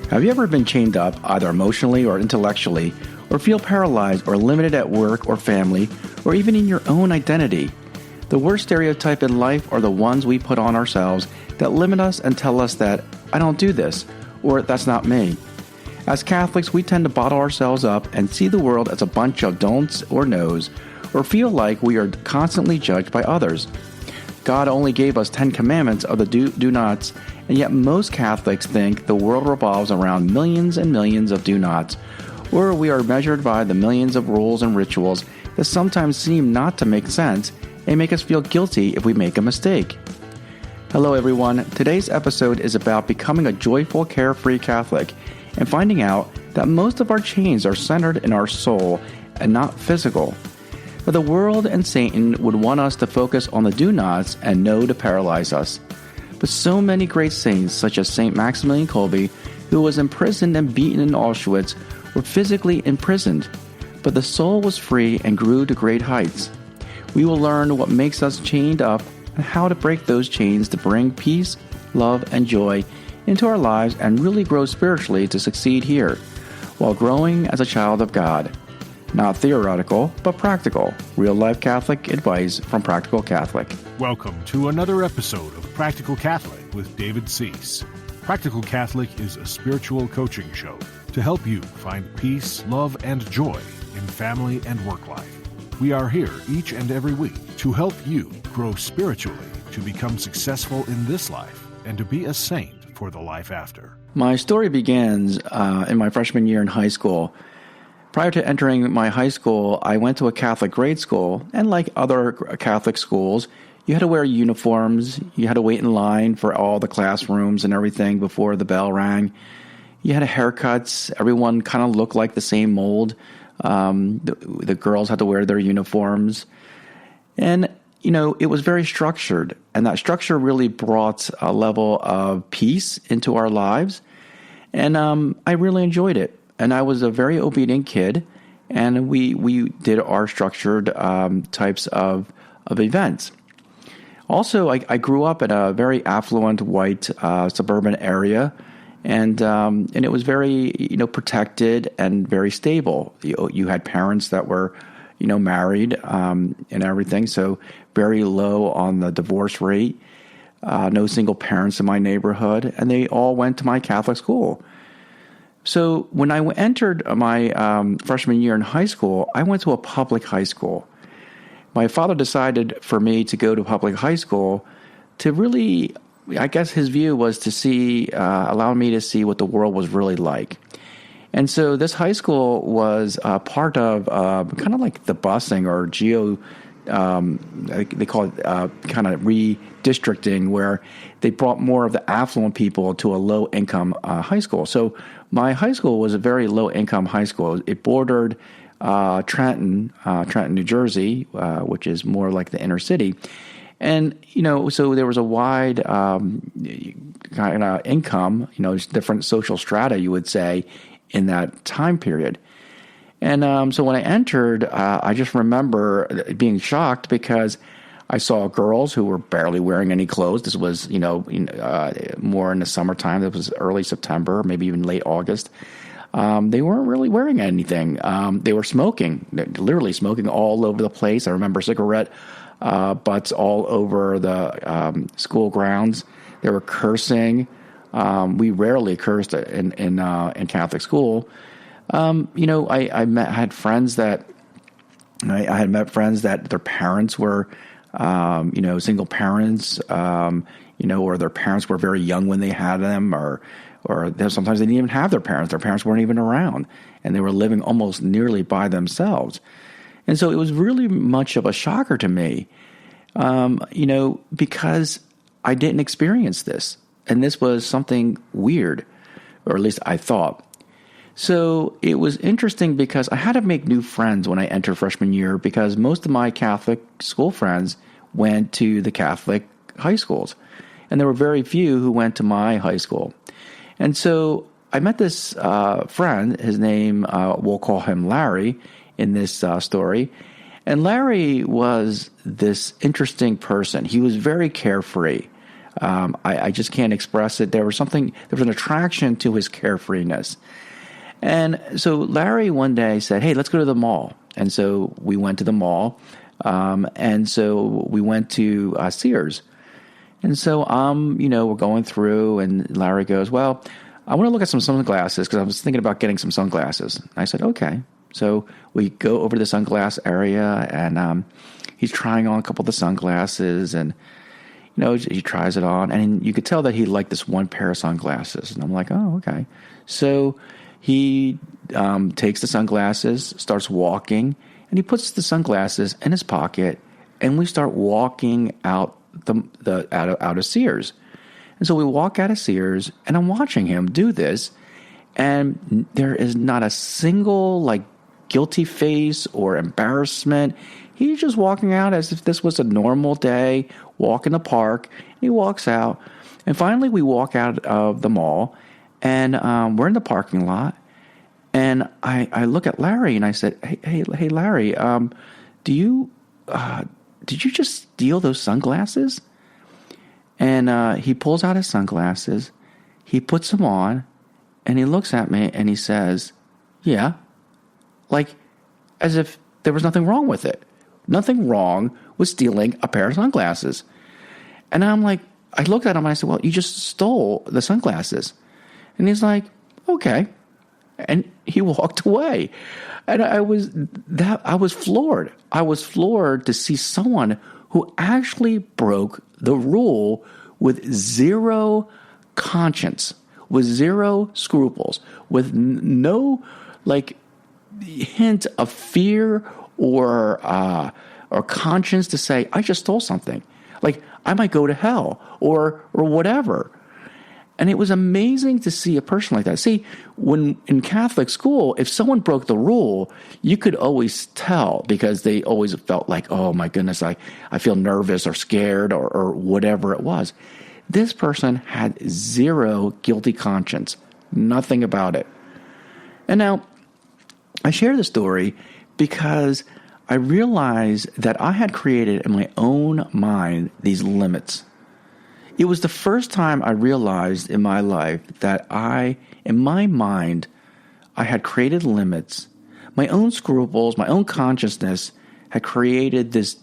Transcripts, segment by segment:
Have you ever been chained up, either emotionally or intellectually, or feel paralyzed or limited at work or family, or even in your own identity? The worst stereotype in life are the ones we put on ourselves that limit us and tell us that, I don't do this, or that's not me. As Catholics, we tend to bottle ourselves up and see the world as a bunch of don'ts or no's, or feel like we are constantly judged by others. God only gave us 10 commandments of the do-nots, and yet most Catholics think the world revolves around millions and millions of do-nots, or we are measured by the millions of rules and rituals that sometimes seem not to make sense and make us feel guilty if we make a mistake. Hello everyone, today's episode is about becoming a joyful, carefree Catholic and finding out that most of our chains are centered in our soul and not physical. But the world and Satan would want us to focus on the do-nots and no to paralyze us. But so many great saints, such as Saint Maximilian Kolbe, who was imprisoned and beaten in Auschwitz, were physically imprisoned, but the soul was free and grew to great heights. We will learn what makes us chained up and how to break those chains to bring peace, love, and joy into our lives and really grow spiritually to succeed here, while growing as a child of God. Not theoretical, but practical. Real-life Catholic advice from Practical Catholic. Welcome to another episode of Practical Catholic with David Cease. Practical Catholic is a spiritual coaching show to help you find peace, love, and joy in family and work life. We are here each and every week to help you grow spiritually to become successful in this life and to be a saint for the life after. My story begins in my freshman year in high school. Prior to entering my high school, I went to a Catholic grade school, and like other Catholic schools, you had to wear uniforms, you had to wait in line for all the classrooms and everything before the bell rang. You had haircuts, everyone kind of looked like the same mold. The girls had to wear their uniforms. And, it was very structured, and that structure really brought a level of peace into our lives, and I really enjoyed it. And I was a very obedient kid, and we did our structured types of events. Also, I grew up in a very affluent white suburban area, and it was very protected and very stable. You had parents that were married and everything, so very low on the divorce rate. No single parents in my neighborhood, and they all went to my Catholic school. So when I entered my freshman year in high school, I went to a public high school. My father decided for me to go to public high school to really, I guess his view was to allow me to see what the world was really like. And so this high school was part of kind of like the busing or they call it kind of redistricting, where they brought more of the affluent people to a low-income high school. So my high school was a very low-income high school. It bordered Trenton, New Jersey, which is more like the inner city. And, so there was a wide kind of income, different social strata, you would say, in that time period. And so when I entered, I just remember being shocked because I saw girls who were barely wearing any clothes. This was, more in the summertime. It was early September, maybe even late August. They weren't really wearing anything. They were smoking, literally smoking all over the place. I remember cigarette butts all over the school grounds. They were cursing. We rarely cursed in Catholic school. I had friends that their parents were, single parents, or their parents were very young when they had them, or sometimes they didn't even have their parents. Their parents weren't even around, and they were living almost nearly by themselves. And so it was really much of a shocker to me, because I didn't experience this. And this was something weird, or at least I thought. So it was interesting because I had to make new friends when I entered freshman year, because most of my Catholic school friends went to the Catholic high schools, and there were very few who went to my high school. And so I met this friend. His name, we'll call him Larry in this story. And Larry was this interesting person. He was very carefree. I just can't express it. There was an attraction to his carefreeness. And so Larry one day said, hey, let's go to the mall. And so we went to the mall. And so we went to Sears. And so, we're going through, and Larry goes, well, I want to look at some sunglasses because I was thinking about getting some sunglasses. And I said, okay. So we go over to the sunglass area, and he's trying on a couple of the sunglasses, and, he tries it on. And you could tell that he liked this one pair of sunglasses. And I'm like, oh, okay. So he takes the sunglasses, starts walking, and he puts the sunglasses in his pocket, and we start walking out out of Sears. And so we walk out of Sears, and I'm watching him do this, and there is not a single guilty face or embarrassment. He's just walking out as if this was a normal day, walk in the park. He walks out, and finally we walk out of the mall, and we're in the parking lot, and I look at Larry, and I said, hey Larry, did you just steal those sunglasses? And he pulls out his sunglasses, he puts them on, and he looks at me and he says, yeah, as if there was nothing wrong with it. Nothing wrong with stealing a pair of sunglasses. And I'm like, I looked at him and I said, well, you just stole the sunglasses. And he's like, okay. And he walked away. And I was floored. I was floored to see someone who actually broke the rule with zero conscience, with zero scruples, with no hint of fear or conscience to say, I just stole something. I might go to hell or whatever. And it was amazing to see a person like that. See, when in Catholic school, if someone broke the rule, you could always tell because they always felt like, oh my goodness, I feel nervous or scared or whatever it was. This person had zero guilty conscience, nothing about it. And now, I share the story because I realized that I had created in my own mind these limits. It was the first time I realized in my life that in my mind, I had created limits. My own scruples, my own consciousness had created this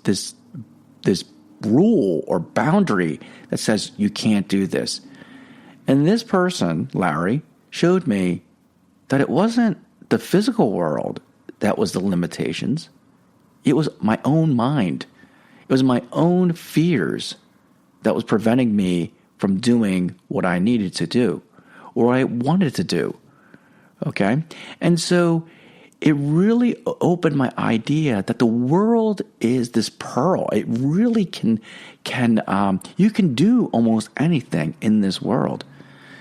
rule or boundary that says you can't do this. And this person, Larry, showed me that it wasn't the physical world that was the limitations. It was my own mind. It was my own fears that was preventing me from doing what I needed to do or I wanted to do. Okay? And so it really opened my idea that the world is this pearl. It really can you can do almost anything in this world.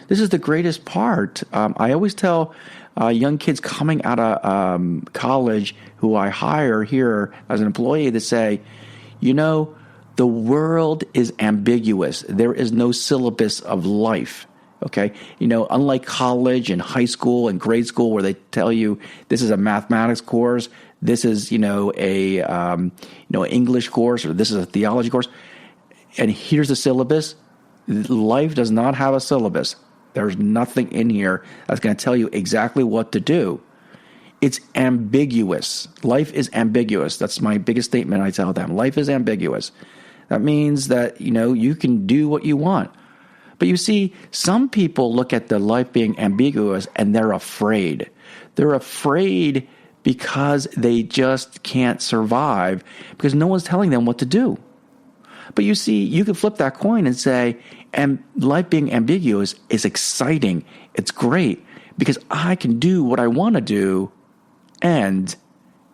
This is the greatest part. I always tell young kids coming out of college who I hire here as an employee to say, the world is ambiguous. There is no syllabus of life. Okay, unlike college and high school and grade school where they tell you this is a mathematics course, this is a English course, or this is a theology course, and here's the syllabus. Life does not have a syllabus. There's nothing in here that's going to tell you exactly what to do. It's ambiguous. Life is ambiguous. That's my biggest statement I tell them. Life is ambiguous. That means that, you can do what you want. But you see, some people look at the life being ambiguous and they're afraid. They're afraid because they just can't survive because no one's telling them what to do. But you see, you can flip that coin and say, and life being ambiguous is exciting. It's great because I can do what I want to do and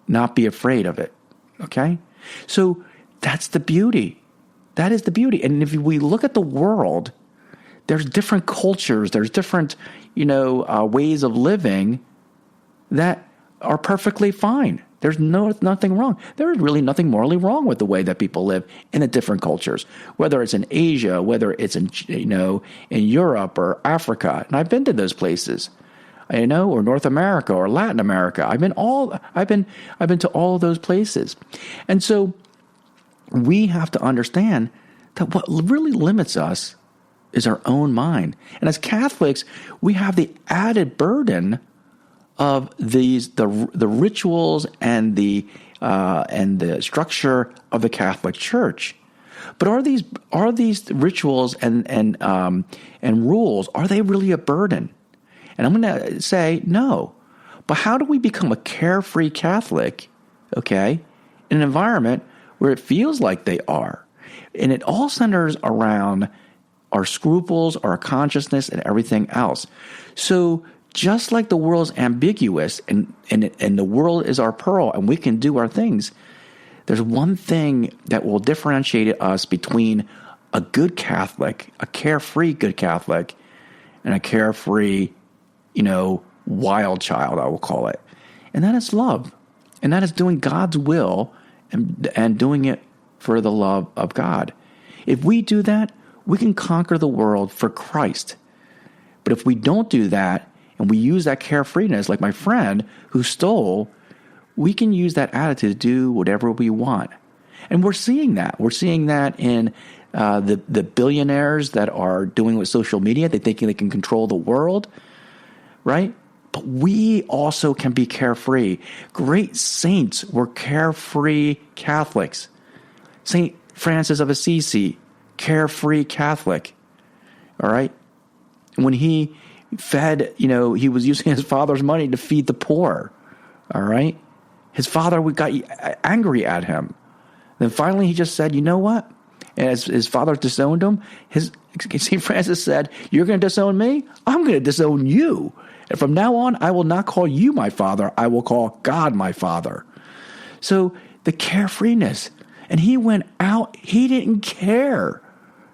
not be afraid of it. Okay? So that's the beauty. That is the beauty. And if we look at the world, there's different cultures, there's different, ways of living that are perfectly fine. There's nothing wrong. There is really nothing morally wrong with the way that people live in the different cultures, whether it's in Asia, whether it's in Europe or Africa. And I've been to those places, or North America or Latin America. I've been to all those places. And so we have to understand that what really limits us is our own mind. And as Catholics, we have the added burden of the rituals and the structure of the Catholic Church. But are these rituals and rules, are they really a burden? And I'm going to say no. But how do we become a carefree Catholic, okay, in an environment where it feels like they are? And it all centers around our scruples, our consciousness, and everything else. So just like the world's ambiguous and the world is our pearl and we can do our things, there's one thing that will differentiate us between a good Catholic, a carefree good Catholic, and a carefree, wild child, I will call it. And that is love. And that is doing God's will and doing it for the love of God. If we do that, we can conquer the world for Christ. But if we don't do that, and we use that carefreeness, like my friend who stole, we can use that attitude to do whatever we want. And we're seeing that. We're seeing that in the billionaires that are doing with social media. They think they can control the world, right? But we also can be carefree. Great saints were carefree Catholics. St. Francis of Assisi, carefree Catholic. All right? And when he fed, he was using his father's money to feed the poor. All right? His father got angry at him. Then finally he just said, you know what? And as his father disowned him, St. Francis said, you're going to disown me? I'm going to disown you. And from now on, I will not call you my father. I will call God my father. So the carefreeness. And he went out. He didn't care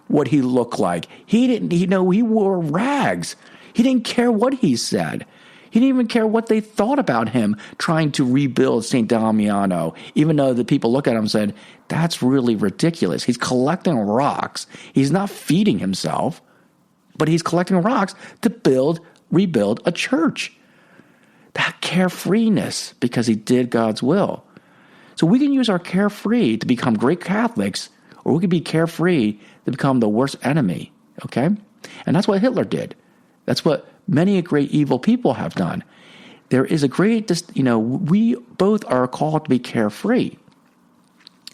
what he looked like. He wore rags. He didn't care what he said. He didn't even care what they thought about him trying to rebuild St. Damiano, even though the people look at him and said, that's really ridiculous. He's collecting rocks. He's not feeding himself, but he's collecting rocks to rebuild a church. That carefreeness, because he did God's will. So we can use our carefree to become great Catholics, or we can be carefree to become the worst enemy, okay? And that's what Hitler did. That's what many great evil people have done. There is a great, we both are called to be carefree.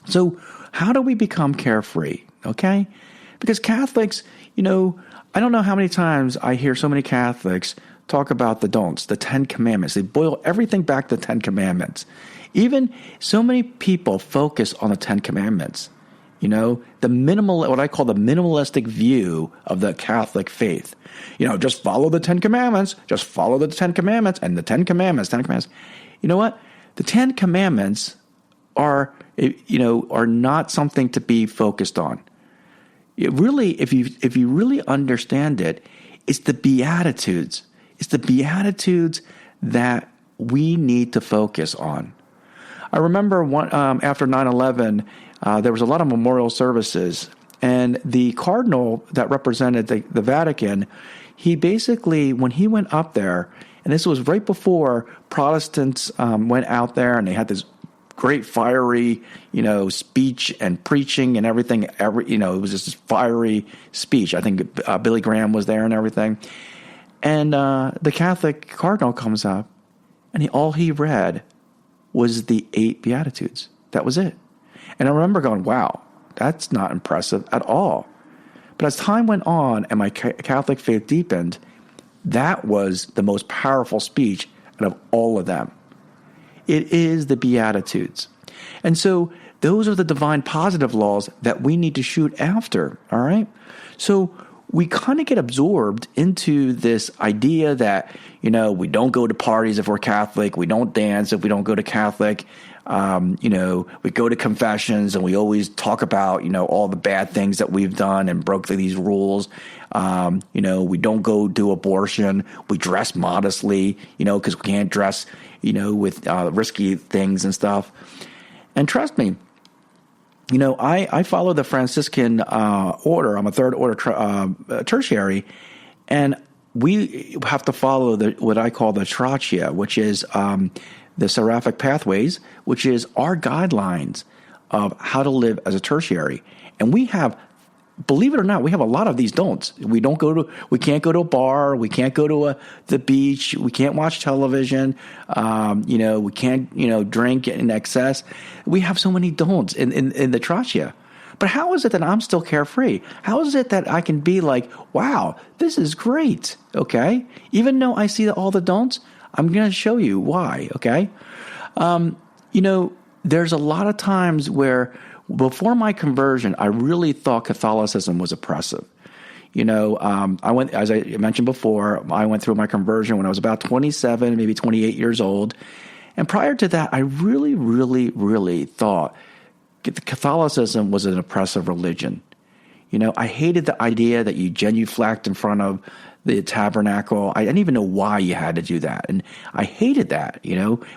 So how do we become carefree, okay? Because Catholics, I don't know how many times I hear so many Catholics talk about the don'ts, the 10 Commandments. They boil everything back to the 10 Commandments. Even so many people focus on the 10 Commandments. What I call the minimalistic view of the Catholic faith. Just follow the 10 Commandments, just follow the 10 Commandments, and the 10 Commandments, 10 Commandments. You know what? The 10 Commandments are not something to be focused on. It really, if you really understand it, it's the Beatitudes. It's the Beatitudes that we need to focus on. I remember after 9/11, there was a lot of memorial services, and the cardinal that represented the Vatican, he basically, when he went up there, and this was right before Protestants went out there, and they had this great fiery, speech and preaching and everything. It was just this fiery speech. I think Billy Graham was there and everything. And the Catholic cardinal comes up, and all he read was the 8 Beatitudes. That was it. And I remember going, wow, that's not impressive at all. But as time went on and my Catholic faith deepened, that was the most powerful speech out of all of them. It is the Beatitudes. And so those are the divine positive laws that we need to shoot after, all right? So we kind of get absorbed into this idea that, we don't go to parties if we're Catholic, we don't dance if we don't go to Catholic, we go to confessions and we always talk about, all the bad things that we've done and broke these rules. We don't go do abortion. We dress modestly, because we can't dress, with risky things and stuff. And trust me, I follow the Franciscan order. I'm a third order tertiary, and we have to follow what I call the Trachea, which is the seraphic pathways, which is our guidelines of how to live as a tertiary. And we have believe it or not, we have a lot of these don'ts. We can't go to a bar. We can't go to the beach. We can't watch television. We can't, drink in excess. We have so many don'ts in the trachea. But how is it that I'm still carefree? How is it that I can be like, wow, this is great? Okay. Even though I see all the don'ts, I'm going to show you why. Okay. There's a lot of times where before my conversion, I really thought Catholicism was oppressive. I went, as I mentioned before, I went through my conversion when I was about 27, maybe 28 years old. And prior to that, I really, really, really thought Catholicism was an oppressive religion. I hated the idea that you genuflect in front of the tabernacle. I didn't even know why you had to do that. And I hated that.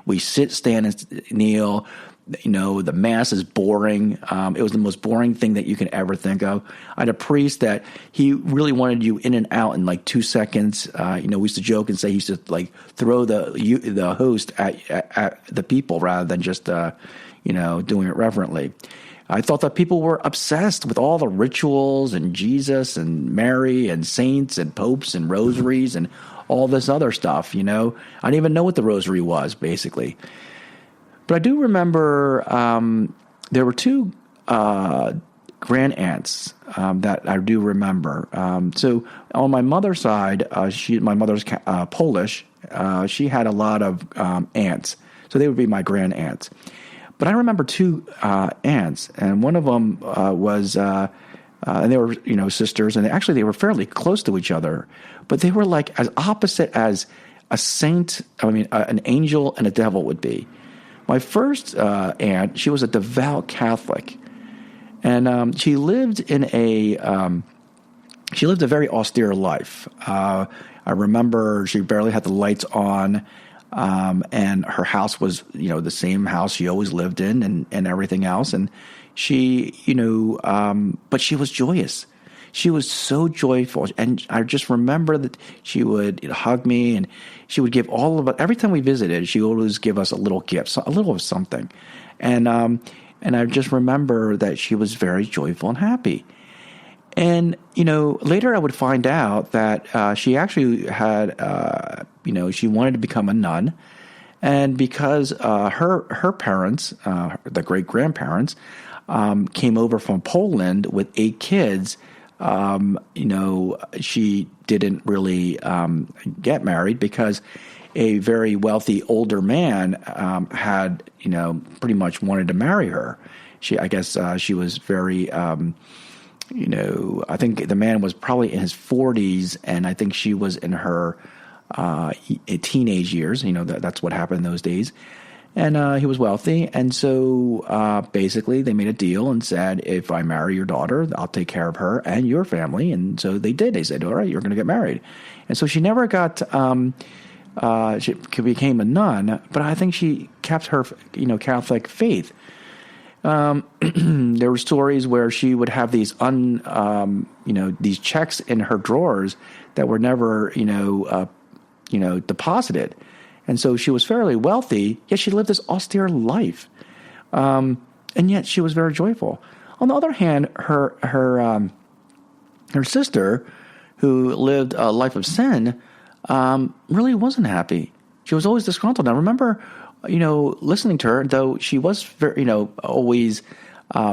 We sit, stand, and kneel. The Mass is boring. It was the most boring thing that you can ever think of. I had a priest that he really wanted you in and out in like 2 seconds. We used to joke and say he used to like throw the host at the people rather than just doing it reverently. I thought that people were obsessed with all the rituals and Jesus and Mary and saints and popes and rosaries and all this other stuff. I didn't even know what the rosary was, basically. But I do remember there were two grand aunts that I do remember. So on my mother's side, my mother's Polish. She had a lot of aunts, so they would be my grand aunts. But I remember two aunts, and one of them was, and they were sisters, and they were fairly close to each other, but they were like as opposite as a saint. An angel and a devil would be. My first aunt, she was a devout Catholic, and she lived a very austere life. I remember she barely had the lights on, and her house was the same house she always lived in, and everything else. And she, but she was joyous. She was so joyful, and I just remember that she would hug me, and she would give all of it. Every time we visited, she would always give us a little gift, a little of something, and I just remember that she was very joyful and happy. And later I would find out that she actually had, she wanted to become a nun, and because her parents, the great grandparents, came over from Poland with 8 kids. She didn't really get married because a very wealthy older man had, pretty much wanted to marry her. She was very, I think the man was probably in his 40s, and I think she was in her teenage years. That's what happened in those days. And he was wealthy, and so basically they made a deal and said, if I marry your daughter, I'll take care of her and your family. And so they did. They said, all right, you're going to get married. And so she never got, she became a nun, but I think she kept her, Catholic faith. There were stories where she would have these these checks in her drawers that were never, deposited. And so she was fairly wealthy, yet she lived this austere life. And yet she was very joyful. On the other hand, her sister, who lived a life of sin, really wasn't happy. She was always disgruntled. I remember, listening to her, though she was very, always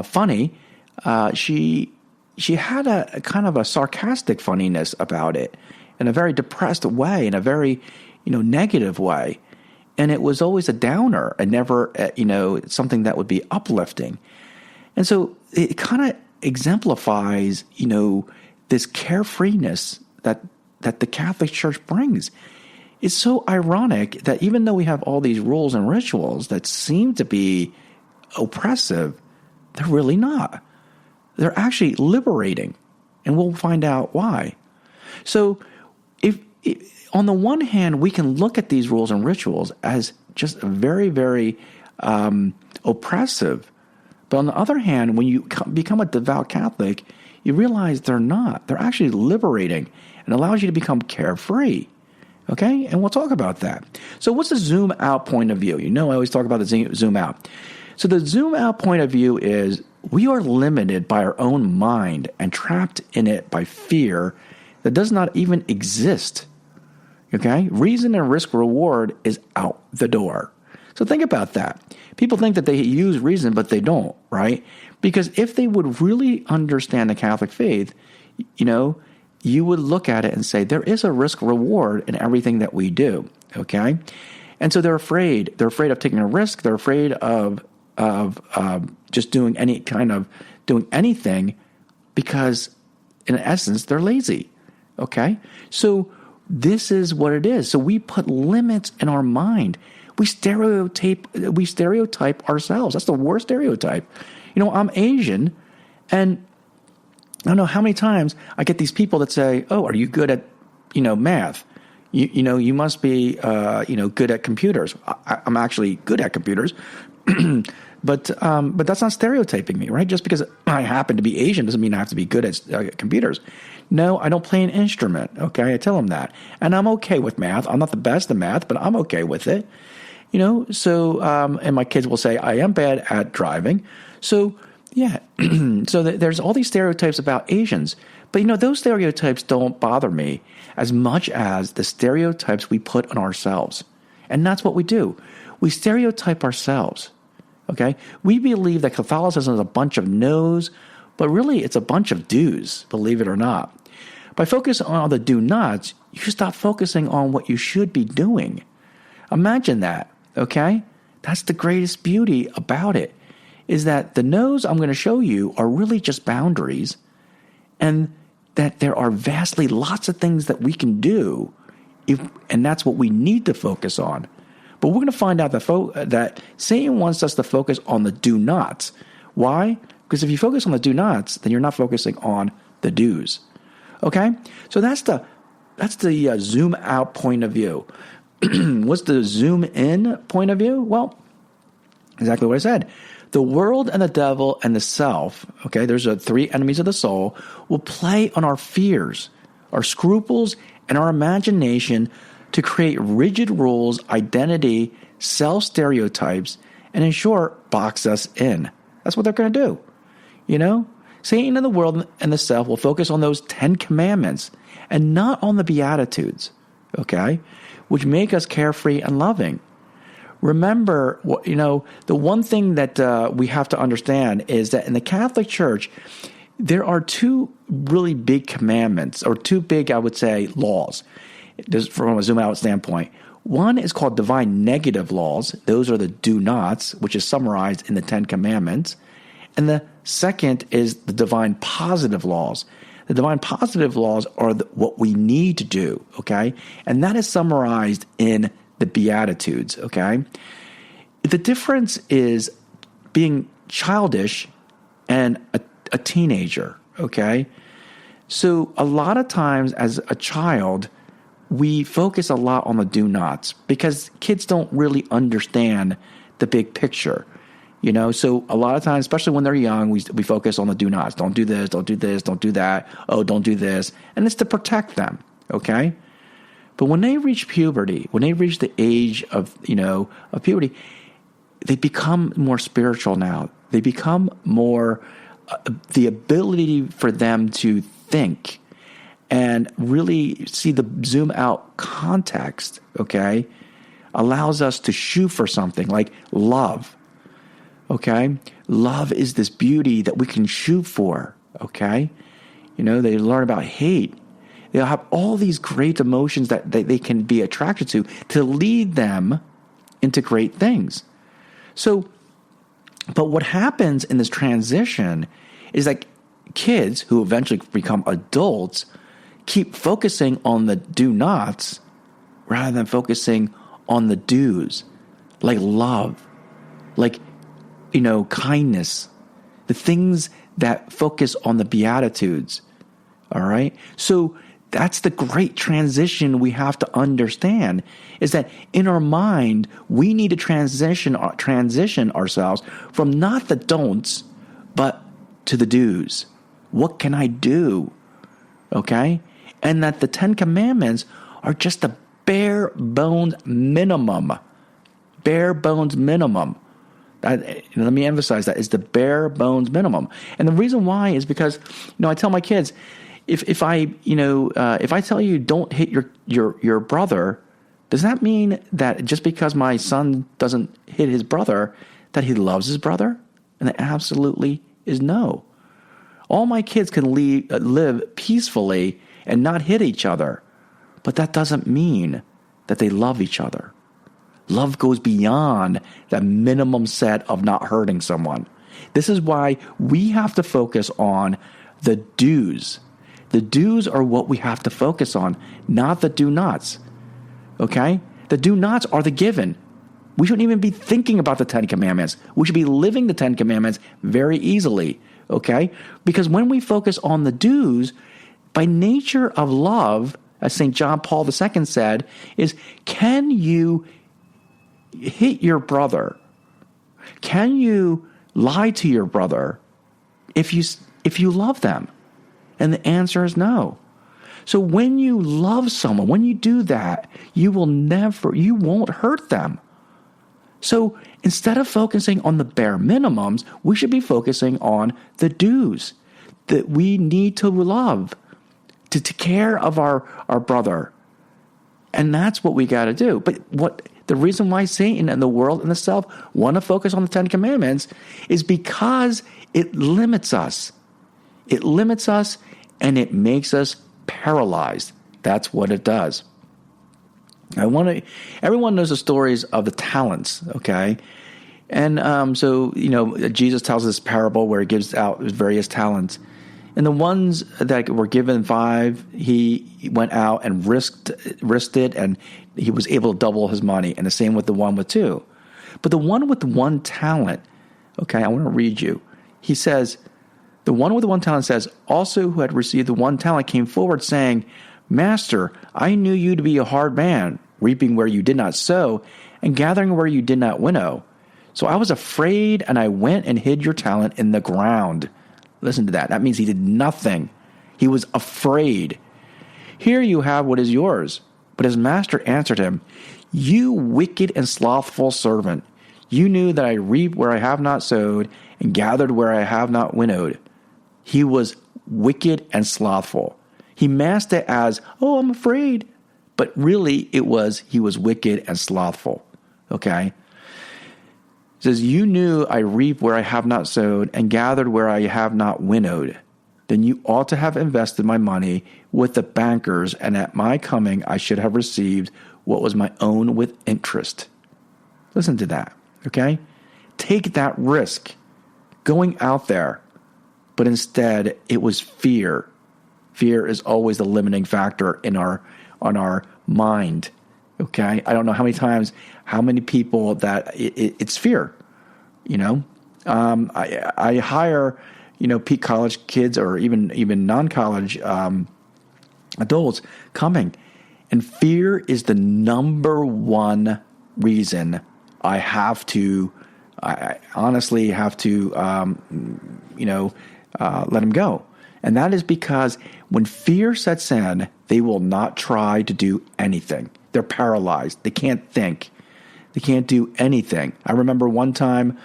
funny, she had a kind of a sarcastic funniness about it, in a very depressed way, in a very negative way. And it was always a downer and never, something that would be uplifting. And so it kind of exemplifies, this carefreeness that the Catholic Church brings. It's so ironic that even though we have all these rules and rituals that seem to be oppressive, they're really not. They're actually liberating. And we'll find out why. So if on the one hand, we can look at these rules and rituals as just very, very oppressive. But on the other hand, when you become a devout Catholic, you realize they're not. They're actually liberating and allows you to become carefree. Okay? And we'll talk about that. So what's the zoom out point of view? I always talk about the zoom out. So the zoom out point of view is we are limited by our own mind and trapped in it by fear that does not even exist. Okay? Reason and risk reward is out the door. So think about that. People think that they use reason, but they don't, right? Because if they would really understand the Catholic faith, you would look at it and say, there is a risk reward in everything that we do. Okay? And so they're afraid. They're afraid of taking a risk. They're afraid of just doing anything because in essence, they're lazy. Okay? So this is what it is. So we put limits in our mind. We stereotype ourselves. That's the worst stereotype. I'm Asian, and I don't know how many times I get these people that say, "Oh, are you good at, math? You must be, good at computers." I'm actually good at computers, but that's not stereotyping me, right? Just because I happen to be Asian doesn't mean I have to be good at computers. No, I don't play an instrument. Okay, I tell them that, and I'm okay with math. I'm not the best at math, but I'm okay with it. So and my kids will say I am bad at driving. So yeah, so there's all these stereotypes about Asians, but those stereotypes don't bother me as much as the stereotypes we put on ourselves, and that's what we do. We stereotype ourselves. Okay, we believe that Catholicism is a bunch of no's, but really it's a bunch of do's. Believe it or not. By focusing on the do nots, you stop focusing on what you should be doing. Imagine that. Okay? That's the greatest beauty about it, is that the no's I'm going to show you are really just boundaries, and that there are vastly lots of things that we can do, and that's what we need to focus on. But we're going to find out that Satan wants us to focus on the do nots. Why? Because if you focus on the do nots, then you're not focusing on the do's. Okay? So that's the zoom out point of view. What's the zoom in point of view? Well, exactly what I said. The world and the devil and the self, okay, there's three enemies of the soul, will play on our fears, our scruples, and our imagination to create rigid rules, identity, self-stereotypes, and in short, box us in. That's what they're going to do. Satan and the world and the self will focus on those 10 commandments and not on the Beatitudes, okay, which make us carefree and loving. Remember, the one thing that we have to understand is that in the Catholic Church, there are two really big commandments, or two big, I would say, laws, just from a zoom out standpoint. One is called divine negative laws. Those are the do nots, which is summarized in the 10 commandments. And the second is the divine positive laws. The divine positive laws are what we need to do, okay? And that is summarized in the Beatitudes, okay? The difference is being childish and a teenager, okay? So a lot of times as a child, we focus a lot on the do-nots because kids don't really understand the big picture. So a lot of times, especially when they're young, we focus on the do-nots. Don't do this, don't do this, don't do that. Oh, don't do this. And it's to protect them, okay? But when they reach puberty, when they reach the age of puberty, they become more spiritual now. They become more, the ability for them to think and really see the zoom out context, okay, allows us to shoot for something like love. Okay? Love is this beauty that we can shoot for. Okay? They learn about hate. They'll have all these great emotions that they can be attracted to lead them into great things. So, but what happens in this transition is like kids who eventually become adults keep focusing on the do-nots rather than focusing on the do's, like love, like kindness, the things that focus on the Beatitudes. All right. So that's the great transition we have to understand, is that in our mind, we need to transition ourselves from not the don'ts, but to the do's. What can I do? Okay. And that the 10 commandments are just the bare bones minimum Let me emphasize that is the bare bones minimum. And the reason why is because, I tell my kids, if I tell you don't hit your brother, does that mean that just because my son doesn't hit his brother, that he loves his brother? And the absolutely is no. All my kids can live peacefully and not hit each other, but that doesn't mean that they love each other. Love goes beyond the minimum set of not hurting someone. This is why we have to focus on the do's. The do's are what we have to focus on, not the do-nots. Okay? The do-nots are the given. We shouldn't even be thinking about the 10 Commandments. We should be living the 10 Commandments very easily. Okay? Because when we focus on the do's, by nature of love, as St. John Paul II said, is can you hit your brother? Can you lie to your brother if you love them? And the answer is no. So when you love someone, when you do that, you won't hurt them. So instead of focusing on the bare minimums, we should be focusing on the do's that we need to love, to take care of our brother. And that's what we got to do. But the reason why Satan and the world and the self want to focus on the 10 Commandments is because it limits us. It limits us and it makes us paralyzed. That's what it does. Everyone knows the stories of the talents, okay? And so Jesus tells this parable where he gives out various talents. And the ones that were given 5, he went out and risked it, and he was able to double his money. And the same with the one with 2. But the one with 1 talent, okay, I want to read you. He says, the one with the 1 talent says, also who had received the 1 talent came forward saying, Master, I knew you to be a hard man, reaping where you did not sow, and gathering where you did not winnow. So I was afraid, and I went and hid your talent in the ground. Listen to that. That means he did nothing. He was afraid. Here you have what is yours. But his master answered him, You wicked and slothful servant. You knew that I reap where I have not sowed and gathered where I have not winnowed. He was wicked and slothful. He masked it as, oh, I'm afraid. But really he was wicked and slothful. Okay? It says, you knew I reap where I have not sowed and gathered where I have not winnowed. Then you ought to have invested my money with the bankers, and at my coming I should have received what was my own with interest. Listen to that, okay? Take that risk going out there. But instead, it was fear. Fear is always the limiting factor on our mind. Okay, I don't know how many people that it's fear. I hire peak college kids or even non-college adults coming, and fear is the number one reason I honestly have to let them go. And that is because when fear sets in, they will not try to do anything. They're paralyzed. They can't think. They can't do anything. I remember one time,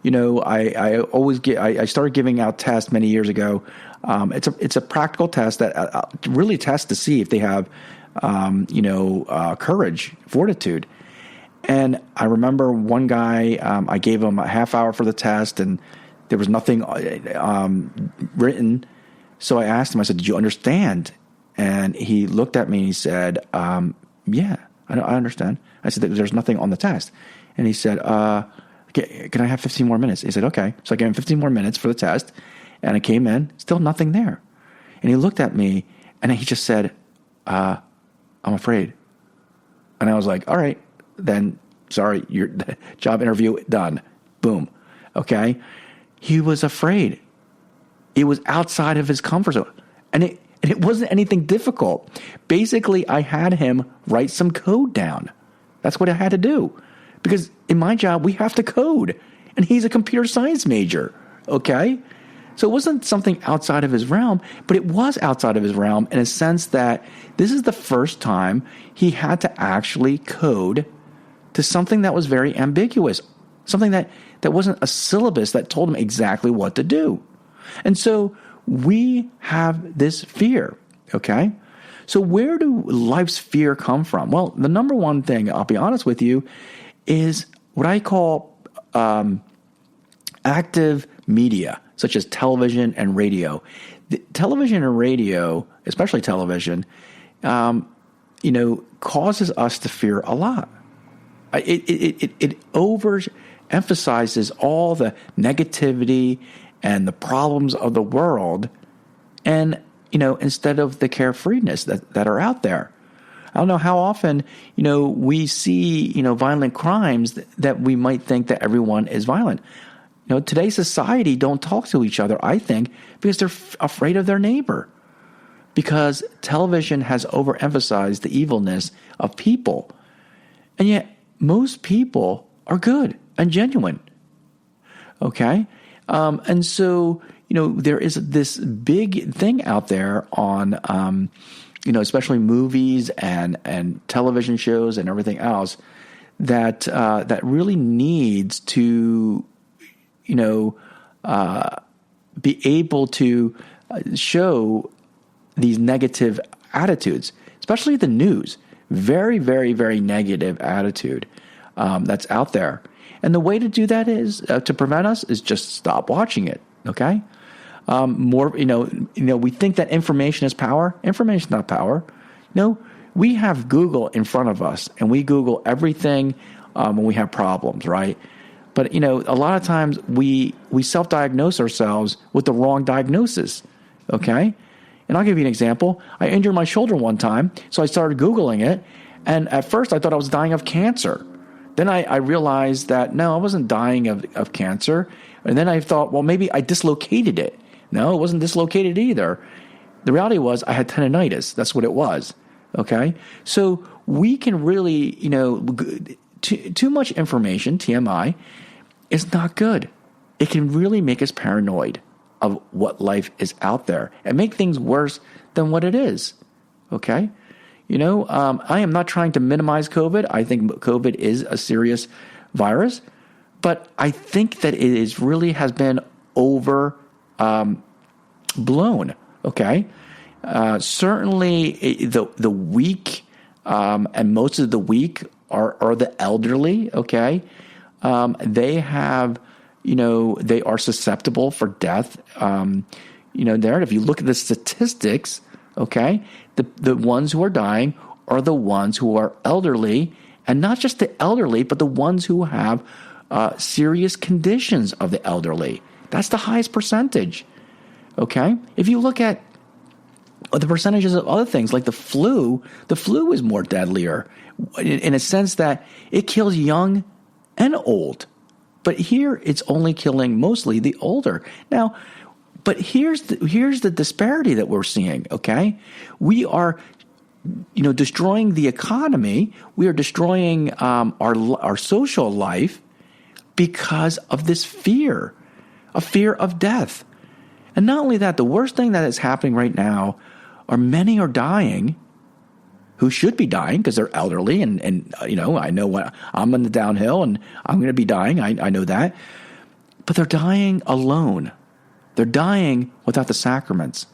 I started giving out tests many years ago. It's a practical test that really tests to see if they have, courage, fortitude. And I remember one guy, I gave him a half hour for the test, and there was nothing written. So I asked him, I said, did you understand? And he looked at me and he said, yeah, I understand. I said, there's nothing on the test. And he said, can I have 15 more minutes? He said, okay. So I gave him 15 more minutes for the test, and I came in, still nothing there. And he looked at me and he just said, I'm afraid. And I was like, all right, then sorry, your job interview done. Boom. Okay. He was afraid. It was outside of his comfort zone. And it wasn't anything difficult. Basically, I had him write some code down. That's what I had to do. Because in my job, we have to code. And he's a computer science major. Okay? So it wasn't something outside of his realm, but it was outside of his realm in a sense that this is the first time he had to actually code to something that was very ambiguous. something that wasn't a syllabus that told them exactly what to do. And so we have this fear, okay? So where do life's fear come from? Well, the number one thing, I'll be honest with you, is what I call active media, such as television and radio. Television and radio, especially television, causes us to fear a lot. It overemphasizes all the negativity and the problems of the world, and instead of the carefreeness that are out there. I don't know how often we see violent crimes that we might think that everyone is violent. Today's society don't talk to each other, I think, because they're afraid of their neighbor. Because television has overemphasized the evilness of people. And yet, most people are good and genuine. Okay? And so, there is this big thing out there on, especially movies and television shows and everything else that really needs to, be able to show these negative attitudes, especially the news. Very, very, very negative attitude that's out there. And the way to do that is to prevent us is just stop watching it. Okay. We think that information is power. Information is not power. No, we have Google in front of us and we Google everything when we have problems, right? But, a lot of times we self-diagnose ourselves with the wrong diagnosis. Okay. And I'll give you an example. I injured my shoulder one time, so I started Googling it. And at first I thought I was dying of cancer. Then I realized that, no, I wasn't dying of cancer. And then I thought, well, maybe I dislocated it. No, it wasn't dislocated either. The reality was I had tendinitis. That's what it was. Okay. So we can really, too much information, TMI, is not good. It can really make us paranoid of what life is out there and make things worse than what it is. Okay. I am not trying to minimize COVID. I think COVID is a serious virus, but I think that it really has been blown. Okay. Certainly the weak, and most of the weak are the elderly. Okay. They have, they are susceptible for death. There, if you look at the statistics, okay, the ones who are dying are the ones who are elderly, and not just the elderly, but the ones who have serious conditions of the elderly. That's the highest percentage. Okay, if you look at the percentages of other things like the flu is more deadlier in a sense that it kills young and old. But here it's only killing mostly the older. Now, but here's the disparity that we're seeing, okay? We are destroying the economy. We are destroying our social life because of this fear, a fear of death. And not only that, the worst thing that is happening right now are many are dying who should be dying because they're elderly and I know what I'm in the downhill and I'm going to be dying. I know that. But they're dying alone. They're dying without the sacraments.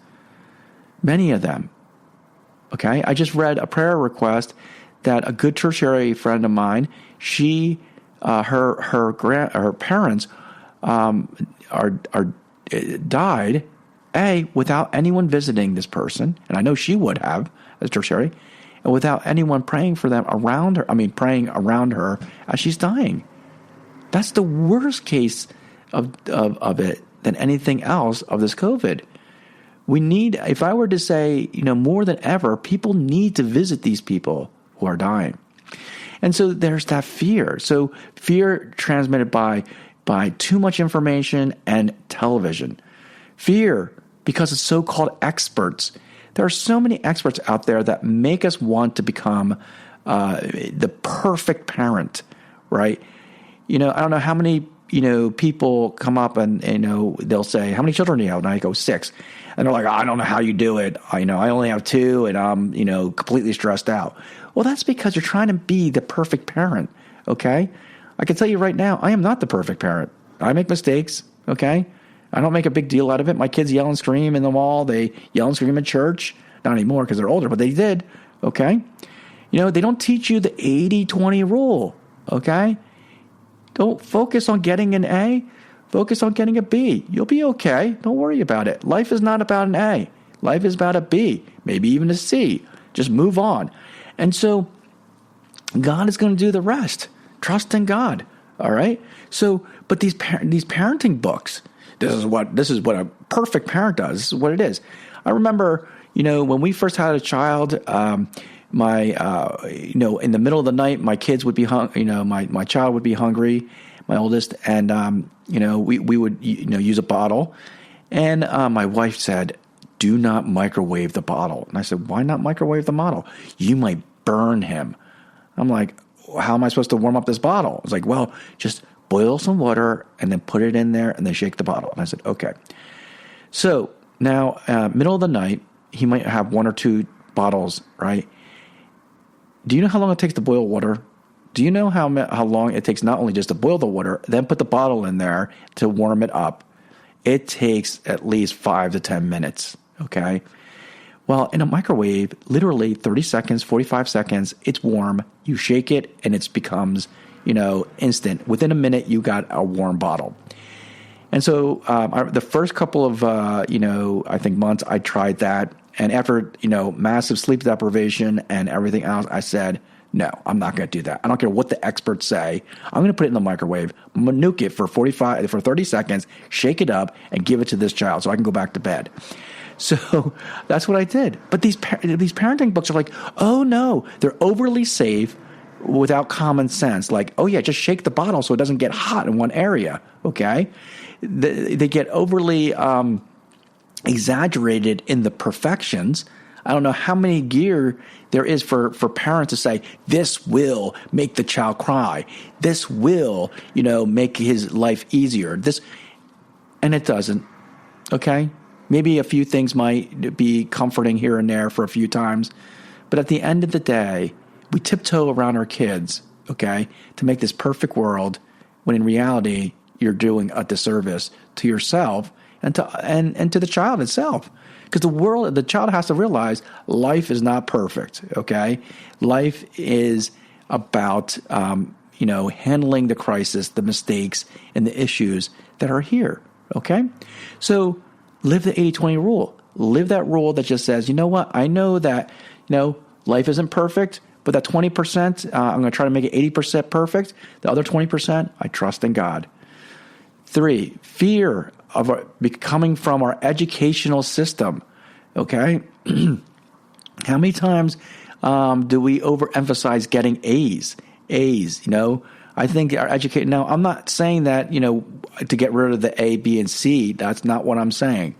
Many of them. Okay? I just read a prayer request that a good tertiary friend of mine, her parents died without anyone visiting this person, and I know she would have as tertiary, and without anyone praying for them around her. Praying around her as she's dying. That's the worst case of it than anything else of this COVID. We need, if I were to say, more than ever, people need to visit these people who are dying. And so there's that fear. So fear transmitted by too much information and television. Fear because of so-called experts. There are so many experts out there that make us want to become the perfect parent, right? I don't know how many, people come up and, they'll say, how many children do you have? And I go 6. And they're like, I don't know how you do it. I only have 2 and I'm, completely stressed out. Well, that's because you're trying to be the perfect parent, okay? I can tell you right now, I am not the perfect parent. I make mistakes, okay? I don't make a big deal out of it. My kids yell and scream in the mall. They yell and scream in church. Not anymore because they're older, but they did, okay? They don't teach you the 80-20 rule, okay? Don't focus on getting an A. Focus on getting a B. You'll be okay. Don't worry about it. Life is not about an A. Life is about a B, maybe even a C. Just move on. And so God is going to do the rest. Trust in God, all right? So, but these parenting books, this is what a perfect parent does. This is what it is. I remember, when we first had a child, in the middle of the night, my kids would be my child would be hungry, my oldest, and we would use a bottle, and my wife said, "Do not microwave the bottle." And I said, "Why not microwave the bottle? You might burn him." I'm like, "How am I supposed to warm up this bottle?" It's like, "Well, just boil some water and then put it in there and then shake the bottle." And I said, "Okay." So now, middle of the night, he might have one or two bottles, right? Do you know how long it takes to boil water? Do you know how long it takes not only just to boil the water, then put the bottle in there to warm it up? It takes at least 5 to 10 minutes, okay? Well, in a microwave, literally 30 seconds, 45 seconds, it's warm. You shake it, and it becomes, instant. Within a minute, you got a warm bottle. And so the first couple of, I think months, I tried that. And after, massive sleep deprivation and everything else, I said, no, I'm not going to do that. I don't care what the experts say. I'm going to put it in the microwave, nuke it for 30 seconds, shake it up, and give it to this child so I can go back to bed. So that's what I did. But these parenting books are like, oh, no, they're overly safe without common sense. Like, oh, yeah, just shake the bottle so it doesn't get hot in one area, okay? They get overly exaggerated in the perfections. I don't know how many gear there is for parents to say, this will make the child cry. This will, make his life easier. And it doesn't, okay? Maybe a few things might be comforting here and there for a few times. But at the end of the day, we tiptoe around our kids, okay, to make this perfect world when in reality, you're doing a disservice to yourself and to the child itself. Because the child has to realize life is not perfect, okay? Life is about, handling the crisis, the mistakes, and the issues that are here, okay? So live the 80-20 rule. Live that rule that just says, you know what? I know that, life isn't perfect, but that 20%, I'm going to try to make it 80% perfect. The other 20%, I trust in God. 3, fear of coming from our educational system, okay? How many times do we overemphasize getting A's? I think our education. Now, I'm not saying that, to get rid of the A, B, and C. That's not what I'm saying.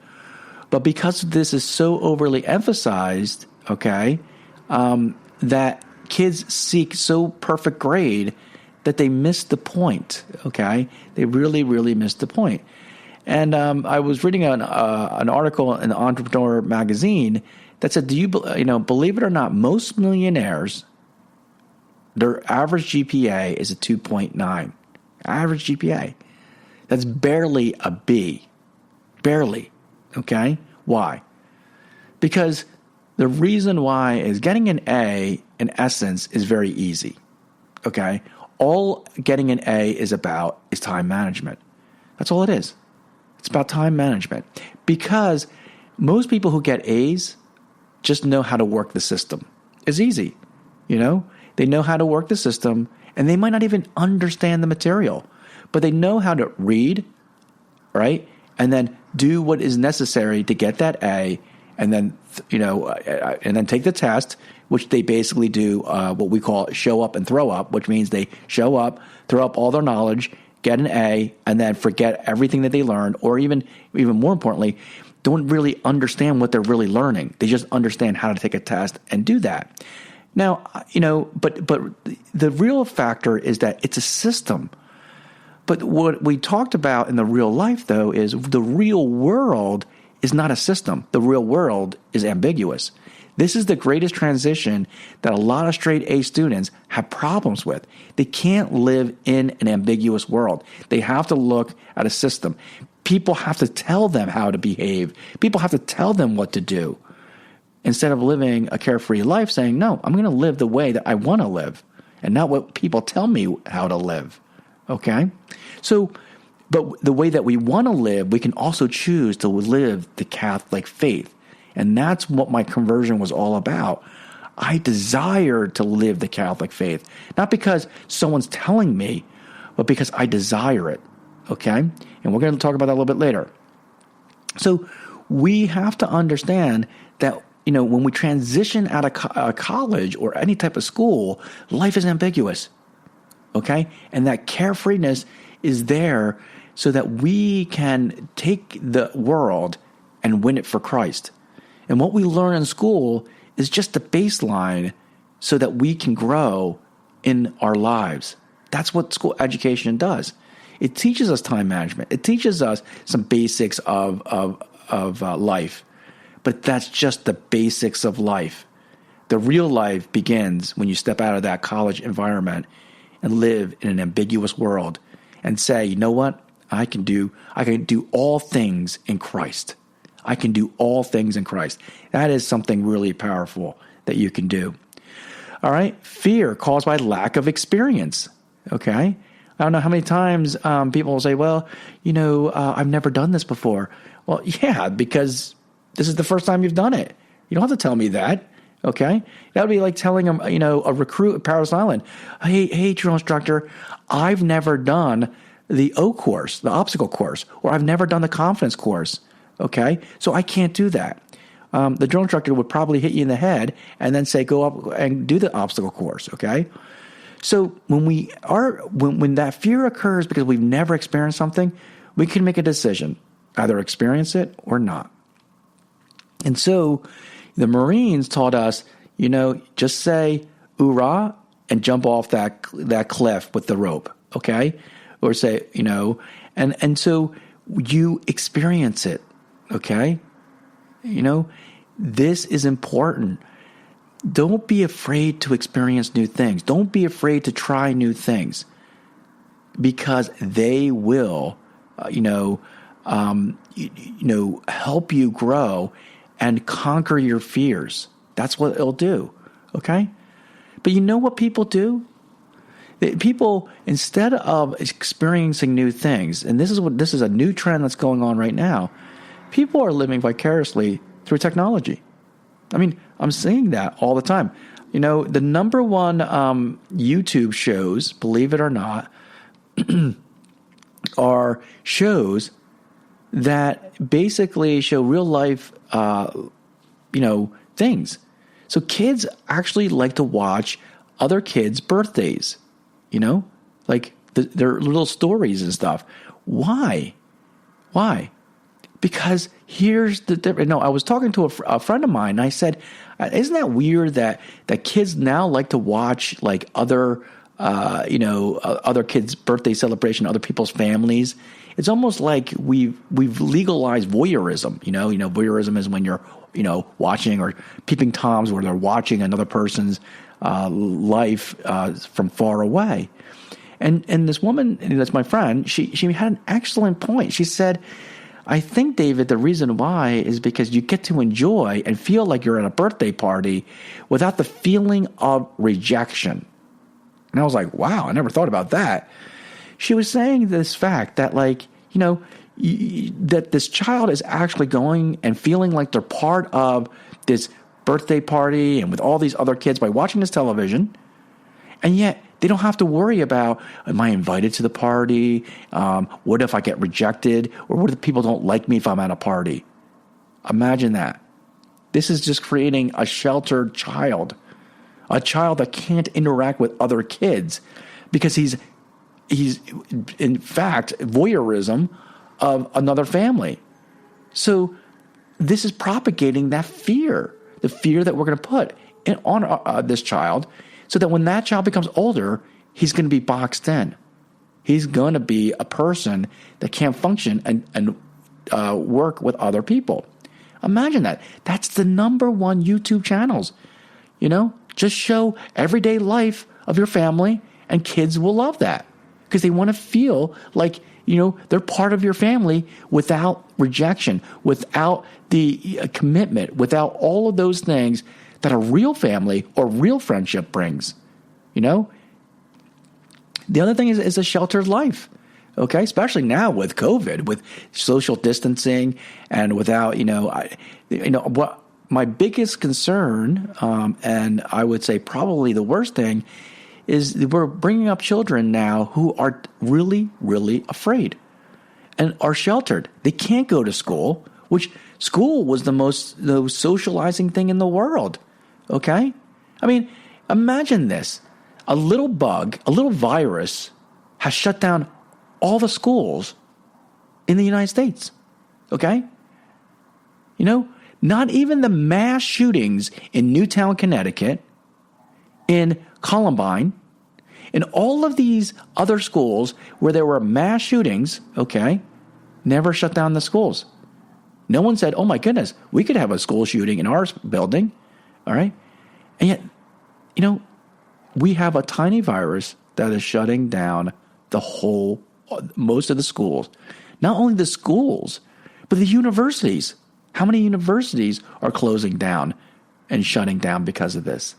But because this is so overly emphasized, okay, that kids seek so perfect grade that they miss the point, okay? They really, really miss the point. And I was reading an article in the Entrepreneur magazine that said, believe it or not, most millionaires, their average GPA is a 2.9. Average GPA. That's barely a B. Barely, okay? Why? Because the reason why is getting an A, in essence, is very easy, okay? All getting an A is about is time management. That's all it is. It's about time management. Because most people who get A's just know how to work the system. It's easy, They know how to work the system, and they might not even understand the material. But they know how to read, right? And then do what is necessary to get that A, and then, and then take the test, which they basically do what we call show up and throw up, which means they show up, throw up all their knowledge, get an A, and then forget everything that they learned, or even more importantly, don't really understand what they're really learning. They just understand how to take a test and do that. Now, but the real factor is that it's a system. But what we talked about in the real life, though, is the real world is not a system. The real world is ambiguous. This is the greatest transition that a lot of straight A students have problems with. They can't live in an ambiguous world. They have to look at a system. People have to tell them how to behave. People have to tell them what to do. Instead of living a carefree life, saying, no, I'm going to live the way that I want to live and not what people tell me how to live. Okay? So, but the way that we want to live, we can also choose to live the Catholic faith. And that's what my conversion was all about. I desired to live the Catholic faith, not because someone's telling me, but because I desire it. Okay? And we're going to talk about that a little bit later. So we have to understand that, when we transition out of college or any type of school, life is ambiguous. Okay? And that carefreeness is there so that we can take the world and win it for Christ. And what we learn in school is just the baseline so that we can grow in our lives. That's what school education does. It teaches us time management. It teaches us some basics of life. But that's just the basics of life. The real life begins when you step out of that college environment and live in an ambiguous world and say, you know what? I can do all things in Christ. I can do all things in Christ. That is something really powerful that you can do. All right. Fear caused by lack of experience. Okay. I don't know how many times people will say, well, I've never done this before. Well, yeah, because this is the first time you've done it. You don't have to tell me that. Okay. That would be like telling a recruit at Paris Island, hey, drill instructor, I've never done the O course, the obstacle course, or I've never done the confidence course. Okay. So I can't do that. The drill instructor would probably hit you in the head and then say, go up and do the obstacle course. Okay. So when that fear occurs because we've never experienced something, we can make a decision, either experience it or not. And so the Marines taught us, just say, "Oorah," and jump off that cliff with the rope, okay? Or say, and so you experience it, okay? This is important. Don't be afraid to experience new things. Don't be afraid to try new things because they will, help you grow and conquer your fears. That's what it'll do, okay? But you know what people do? People, instead of experiencing new things, and this is a new trend that's going on right now, people are living vicariously through technology. I mean, I'm seeing that all the time. The number one YouTube shows, believe it or not, are shows that basically show real life, things. So kids actually like to watch other kids' birthdays, like their little stories and stuff. Why? Because here's the difference. No, I was talking to a friend of mine, and I said, isn't that weird that kids now like to watch like other kids' birthday celebration, other people's families? It's almost like we've legalized voyeurism. Voyeurism is when you're, watching, or peeping toms where they're watching another person's life from far away. And this woman, that's my friend, she had an excellent point. She said, I think, David, the reason why is because you get to enjoy and feel like you're at a birthday party without the feeling of rejection. And I was like, wow, I never thought about that. She was saying this fact that, that this child is actually going and feeling like they're part of this birthday party and with all these other kids by watching this television. And yet they don't have to worry about, am I invited to the party? What if I get rejected? Or what if people don't like me if I'm at a party? Imagine that. This is just creating a sheltered child, a child that can't interact with other kids because he's in fact voyeurism of another family. So this is propagating that fear, the fear that we're going to put on this child, so that when that child becomes older, he's going to be boxed in. He's going to be a person that can't function and work with other people. Imagine that. That's the number one YouTube channels. Just show everyday life of your family, and kids will love that because they want to feel like, they're part of your family without rejection, without the commitment, without all of those things that a real family or real friendship brings. The other thing is a sheltered life. Okay, especially now with COVID, with social distancing, and without, what my biggest concern, and I would say probably the worst thing, is that we're bringing up children now who are really, really afraid and are sheltered. They can't go to school, which school was the most socializing thing in the world. Okay, I mean, imagine this: a little bug, a little virus, has shut down all the schools in the United States. Okay? Not even the mass shootings in Newtown, Connecticut, in Columbine, in all of these other schools where there were mass shootings, okay, never shut down the schools. No one said, oh my goodness, we could have a school shooting in our building. All right? And yet, we have a tiny virus that is shutting down most of the schools. Not only the schools, but the universities. How many universities are closing down and shutting down because of this?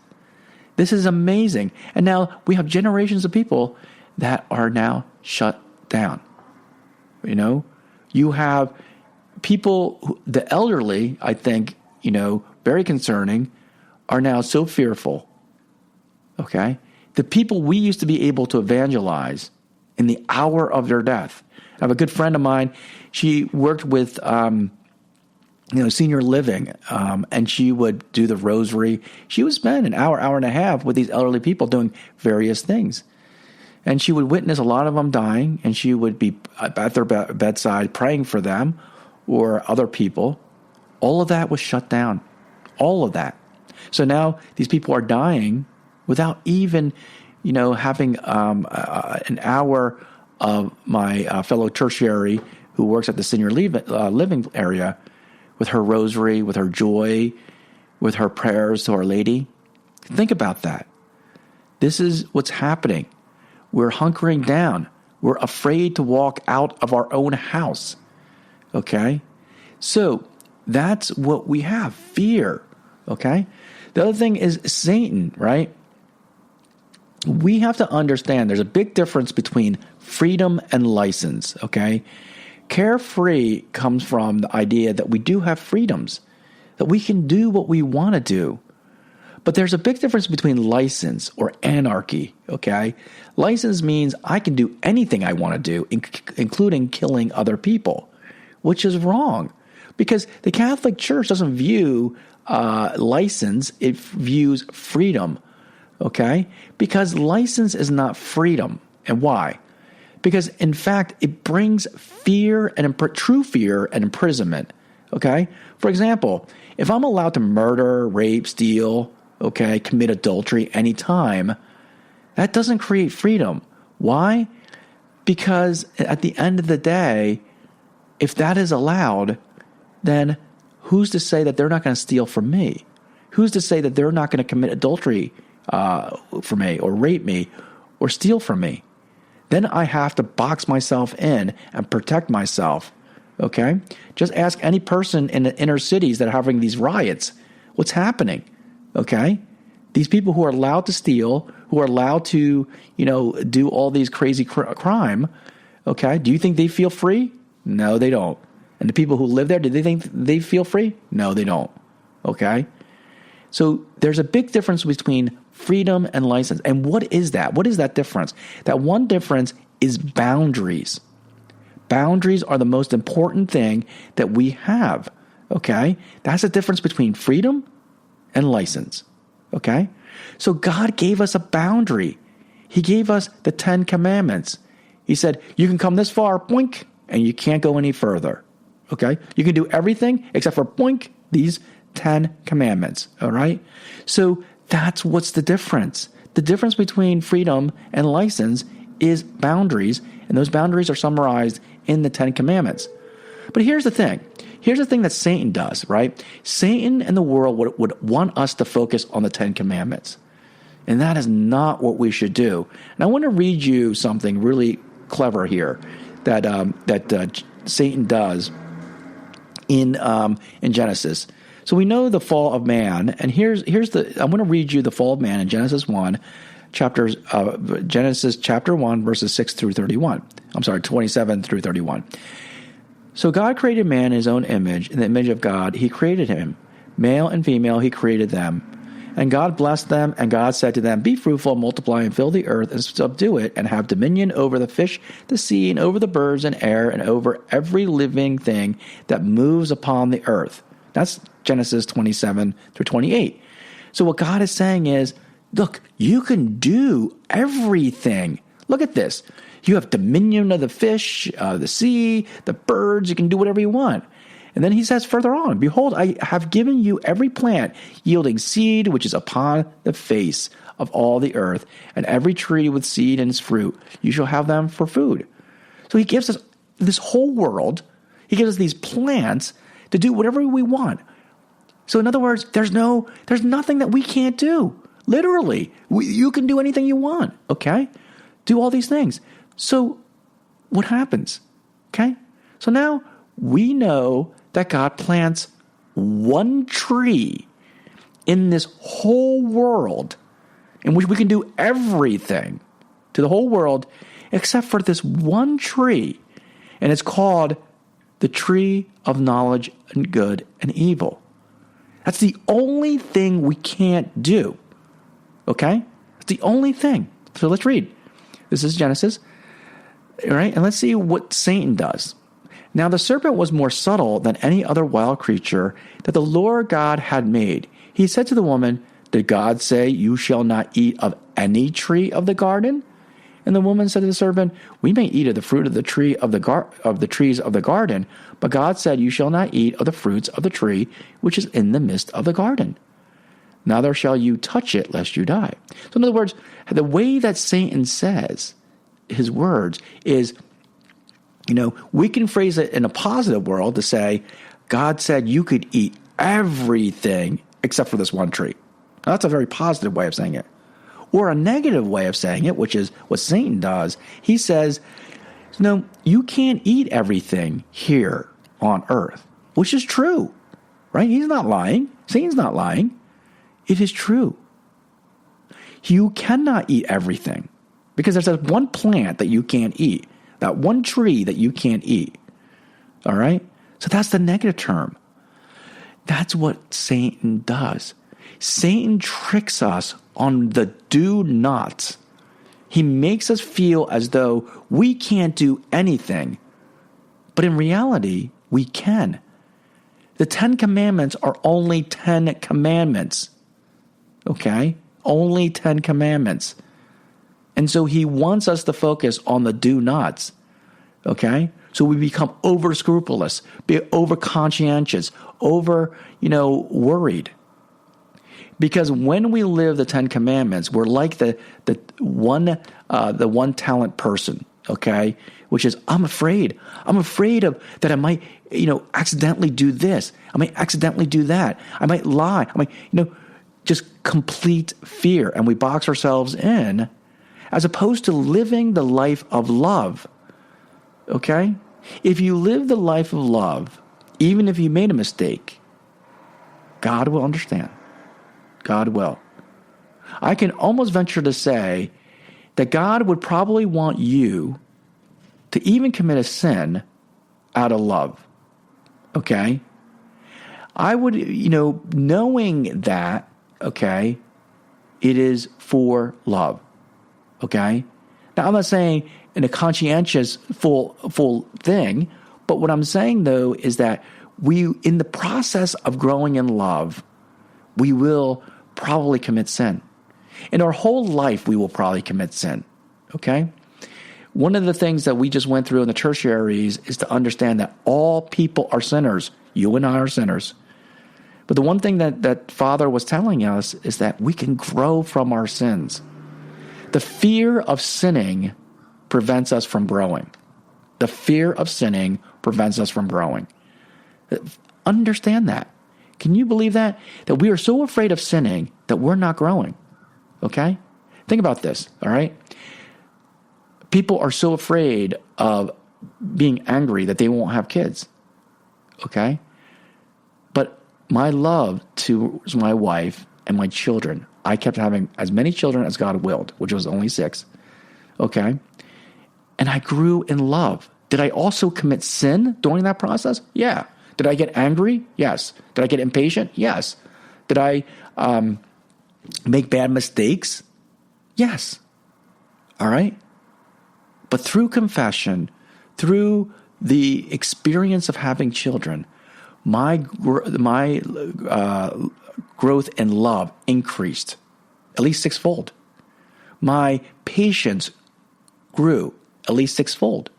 This is amazing. And now we have generations of people that are now shut down. You have people, the elderly, I think, very concerning, are now so fearful. Okay? The people we used to be able to evangelize in the hour of their death. I have a good friend of mine. She worked with, senior living, and she would do the rosary. She would spend an hour and a half with these elderly people doing various things. And she would witness a lot of them dying, and she would be at their bedside praying for them or other people. All of that was shut down. All of that. So now these people are dying without even having an hour of my fellow tertiary who works at the senior living area with her rosary, with her joy, with her prayers to Our Lady. Think about that. This is what's happening. We're hunkering down. We're afraid to walk out of our own house. Okay? So that's what we have, fear. Okay? The other thing is Satan, right? We have to understand there's a big difference between freedom and license, okay? Carefree comes from the idea that we do have freedoms, that we can do what we want to do. But there's a big difference between license or anarchy, okay? License means I can do anything I want to do, including killing other people, which is wrong. Because the Catholic Church doesn't view license, it views freedom. Okay? Because license is not freedom. And why? Because, in fact, it brings fear and true fear and imprisonment. Okay? For example, if I'm allowed to murder, rape, steal, okay, commit adultery anytime, that doesn't create freedom. Why? Because at the end of the day, if that is allowed, then who's to say that they're not going to steal from me? Who's to say that they're not going to commit adultery for me, or rape me, or steal from me? Then I have to box myself in and protect myself. Okay? Just ask any person in the inner cities that are having these riots. What's happening? Okay? These people who are allowed to steal, who are allowed to, do all these crazy crime, okay? Do you think they feel free? No, they don't. And the people who live there, do they think they feel free? No, they don't. Okay? So there's a big difference between freedom and license. And what is that? What is that difference? That one difference is boundaries. Boundaries are the most important thing that we have. Okay? That's the difference between freedom and license. Okay? So God gave us a boundary. He gave us the 10 Commandments. He said, you can come this far, boink, and you can't go any further. Okay? You can do everything except for boink, these 10 Commandments. All right? So that's what's the difference. The difference between freedom and license is boundaries, and those boundaries are summarized in the 10 Commandments. But here's the thing. here's the thing that Satan does, right? Satan and the world would want us to focus on the 10 Commandments. And that is not what we should do. And I want to read you something really clever here that Satan does in Genesis. So we know the fall of man, and I'm going to read you the fall of man in Genesis 1, Genesis chapter 1, verses 6 through 31. 27 through 31. So God created man in his own image. In the image of God, he created him. Male and female, he created them. And God blessed them, and God said to them, be fruitful, multiply, and fill the earth, and subdue it, and have dominion over the fish, the sea, and over the birds and air, and over every living thing that moves upon the earth. That's Genesis 27 through 28. So what God is saying is, look, you can do everything. Look at this. You have dominion of the fish, the sea, the birds. You can do whatever you want. And then he says further on, behold, I have given you every plant yielding seed, which is upon the face of all the earth, and every tree with seed in its fruit. You shall have them for food. So he gives us this whole world. He gives us these plants to do whatever we want. So in other words, there's nothing that we can't do. Literally, you can do anything you want, okay? Do all these things. So what happens, okay? So now we know that God plants one tree in this whole world in which we can do everything to the whole world except for this one tree. And it's called the tree of knowledge and good and evil. That's the only thing we can't do. Okay? It's the only thing. So let's read. This is Genesis. All right? And let's see what Satan does. Now the serpent was more subtle than any other wild creature that the Lord God had made. He said to the woman, did God say, you shall not eat of any tree of the garden? And the woman said to the serpent, we may eat of the fruit of the tree of the trees of the garden, but God said, you shall not eat of the fruits of the tree which is in the midst of the garden. Neither shall you touch it, lest you die. So in other words, the way that Satan says his words is, we can phrase it in a positive world to say, God said you could eat everything except for this one tree. Now, that's a very positive way of saying it. Or a negative way of saying it, which is what Satan does. He says, no, you can't eat everything here on earth, which is true, right? He's not lying. Satan's not lying. It is true. You cannot eat everything because there's that one plant that you can't eat. That one tree that you can't eat. All right? So that's the negative term. That's what Satan does. Satan tricks us on the do nots. He makes us feel as though we can't do anything. But in reality, we can. The 10 Commandments are only 10 commandments. Okay? Only 10 commandments. And so he wants us to focus on the do nots, okay? So we become over scrupulous, be over conscientious, over, worried. Because when we live the 10 Commandments, we're like the one talent person, okay? Which is, I'm afraid of that I might, accidentally do this. I might accidentally do that. I might lie. I might, just complete fear. And we box ourselves in, as opposed to living the life of love, okay? If you live the life of love, even if you made a mistake, God will understand. God will. I can almost venture to say that God would probably want you to even commit a sin out of love, okay? I would, knowing that, okay, it is for love. Okay? Now, I'm not saying in a conscientious full thing, but what I'm saying, though, is that in the process of growing in love, we will probably commit sin. In our whole life, we will probably commit sin. Okay? One of the things that we just went through in the tertiaries is to understand that all people are sinners. You and I are sinners. But the one thing that Father was telling us is that we can grow from our sins. The fear of sinning prevents us from growing. The fear of sinning prevents us from growing. Understand that. Can you believe that? That we are so afraid of sinning that we're not growing. Okay? Think about this, all right? People are so afraid of being angry that they won't have kids. Okay? But my love to my wife and my children, I kept having as many children as God willed, which was only 6. Okay? And I grew in love. Did I also commit sin during that process? Yeah. Did I get angry? Yes. Did I get impatient? Yes. Did I make bad mistakes? Yes. All right? But through confession, through the experience of having children, my growth in love increased at least 6-fold. My patience grew at least 6-fold.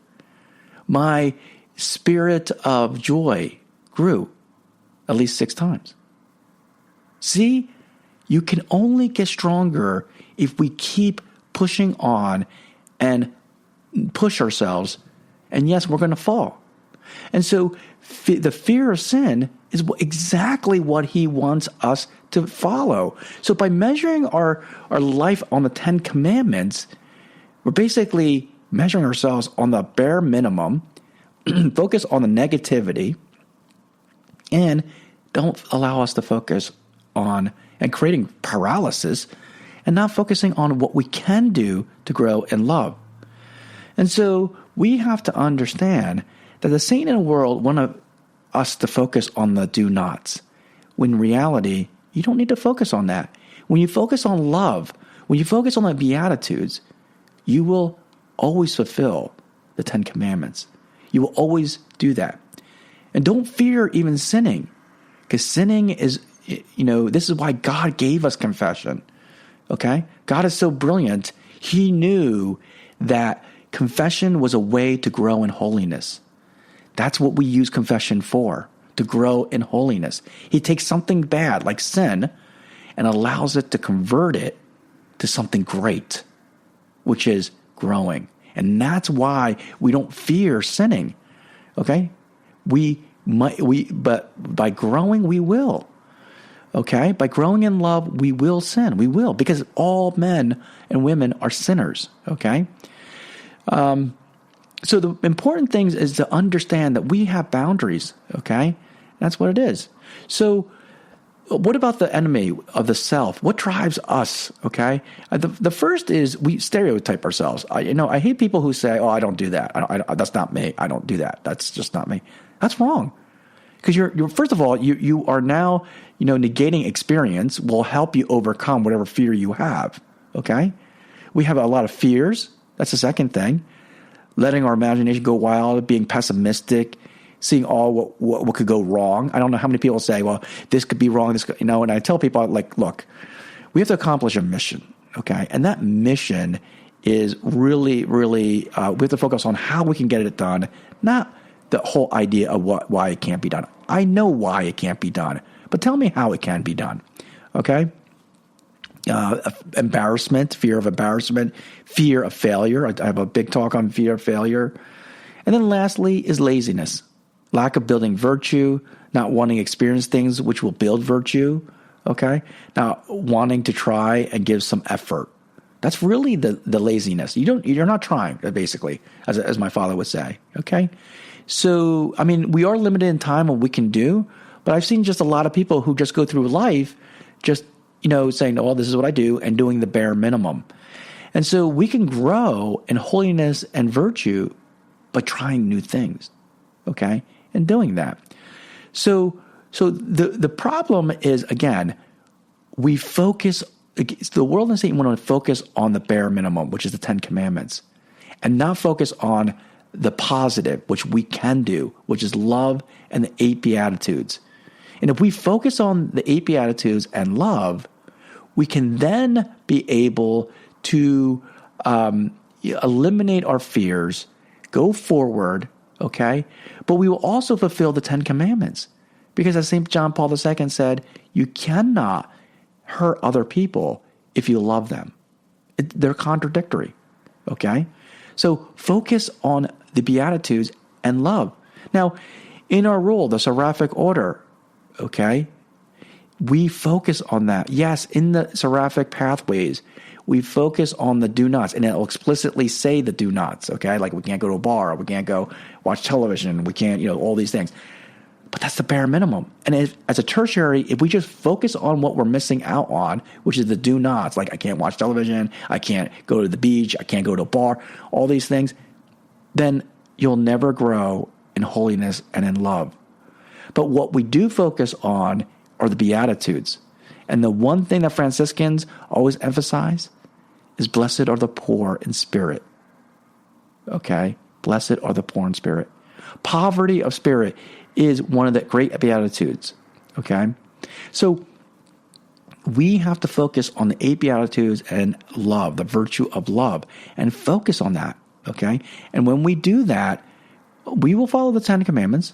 My spirit of joy grew at least 6 times. See, you can only get stronger if we keep pushing on and push ourselves. And yes, we're going to fall. And so the fear of sin is exactly what he wants us to follow. So by measuring our life on the 10 commandments, we're basically measuring ourselves on the bare minimum, focus on the negativity, and don't allow us to focus on and creating paralysis and not focusing on what we can do to grow in love. And so we have to understand that the Satan in the world want us to focus on the do nots, when in reality, you don't need to focus on that. When you focus on love, when you focus on the Beatitudes, you will always fulfill the 10 commandments. You will always do that. And don't fear even sinning, because sinning is, this is why God gave us confession. Okay? God is so brilliant. He knew that confession was a way to grow in holiness. That's what we use confession for, to grow in holiness. He takes something bad like sin and allows it to convert it to something great, which is growing. And that's why we don't fear sinning. Okay? But by growing, we will. Okay? By growing in love, we will sin. We will, because all men and women are sinners. Okay? So the important thing is to understand that we have boundaries. Okay? That's what it is. So what about the enemy of the self? What drives us? Okay? The first is we stereotype ourselves. I hate people who say, "Oh, I don't do that. That's not me. I don't do that. That's just not me." That's wrong. Because you're first of all, you are now, negating experience will help you overcome whatever fear you have. Okay? We have a lot of fears. That's the second thing. Letting our imagination go wild, being pessimistic, seeing all what could go wrong. I don't know how many people say, well, this could be wrong. And I tell people, look, we have to accomplish a mission. Okay? And that mission is really, really, we have to focus on how we can get it done, not the whole idea of why it can't be done. I know why it can't be done, but tell me how it can be done. Okay? Embarrassment, fear of embarrassment, fear of failure. I have a big talk on fear of failure. And then lastly is laziness, lack of building virtue, not wanting to experience things which will build virtue. Okay? Now, wanting to try and give some effort. That's really the laziness. You're not trying, basically, as my father would say. Okay? So, we are limited in time what we can do, but I've seen just a lot of people who just go through life just, saying, "Oh, this is what I do," and doing the bare minimum. And so we can grow in holiness and virtue by trying new things, okay, and doing that. So the problem is, again, we focus, the world and Satan want to focus on the bare minimum, which is the 10 commandments, and not focus on the positive, which we can do, which is love and the 8 Beatitudes. And if we focus on the 8 Beatitudes and love, we can then be able to eliminate our fears, go forward, okay? But we will also fulfill the 10 commandments. Because as St. John Paul II said, you cannot hurt other people if you love them. They're contradictory, okay? So focus on the Beatitudes and love. Now, In our rule, the seraphic order, okay, we focus on that. Yes, in the seraphic pathways, we focus on the do nots, and it'll explicitly say the do nots, okay? Like we can't go to a bar, we can't go watch television, we can't, all these things. But that's the bare minimum. And as a tertiary, if we just focus on what we're missing out on, which is the do nots, like I can't watch television, I can't go to the beach, I can't go to a bar, all these things, then you'll never grow in holiness and in love. But what we do focus on are the Beatitudes. And the one thing that Franciscans always emphasize is blessed are the poor in spirit. Okay? Blessed are the poor in spirit. Poverty of spirit is one of the great Beatitudes. Okay? So we have to focus on the 8 Beatitudes and love, the virtue of love, and focus on that. Okay? And when we do that, we will follow the 10 Commandments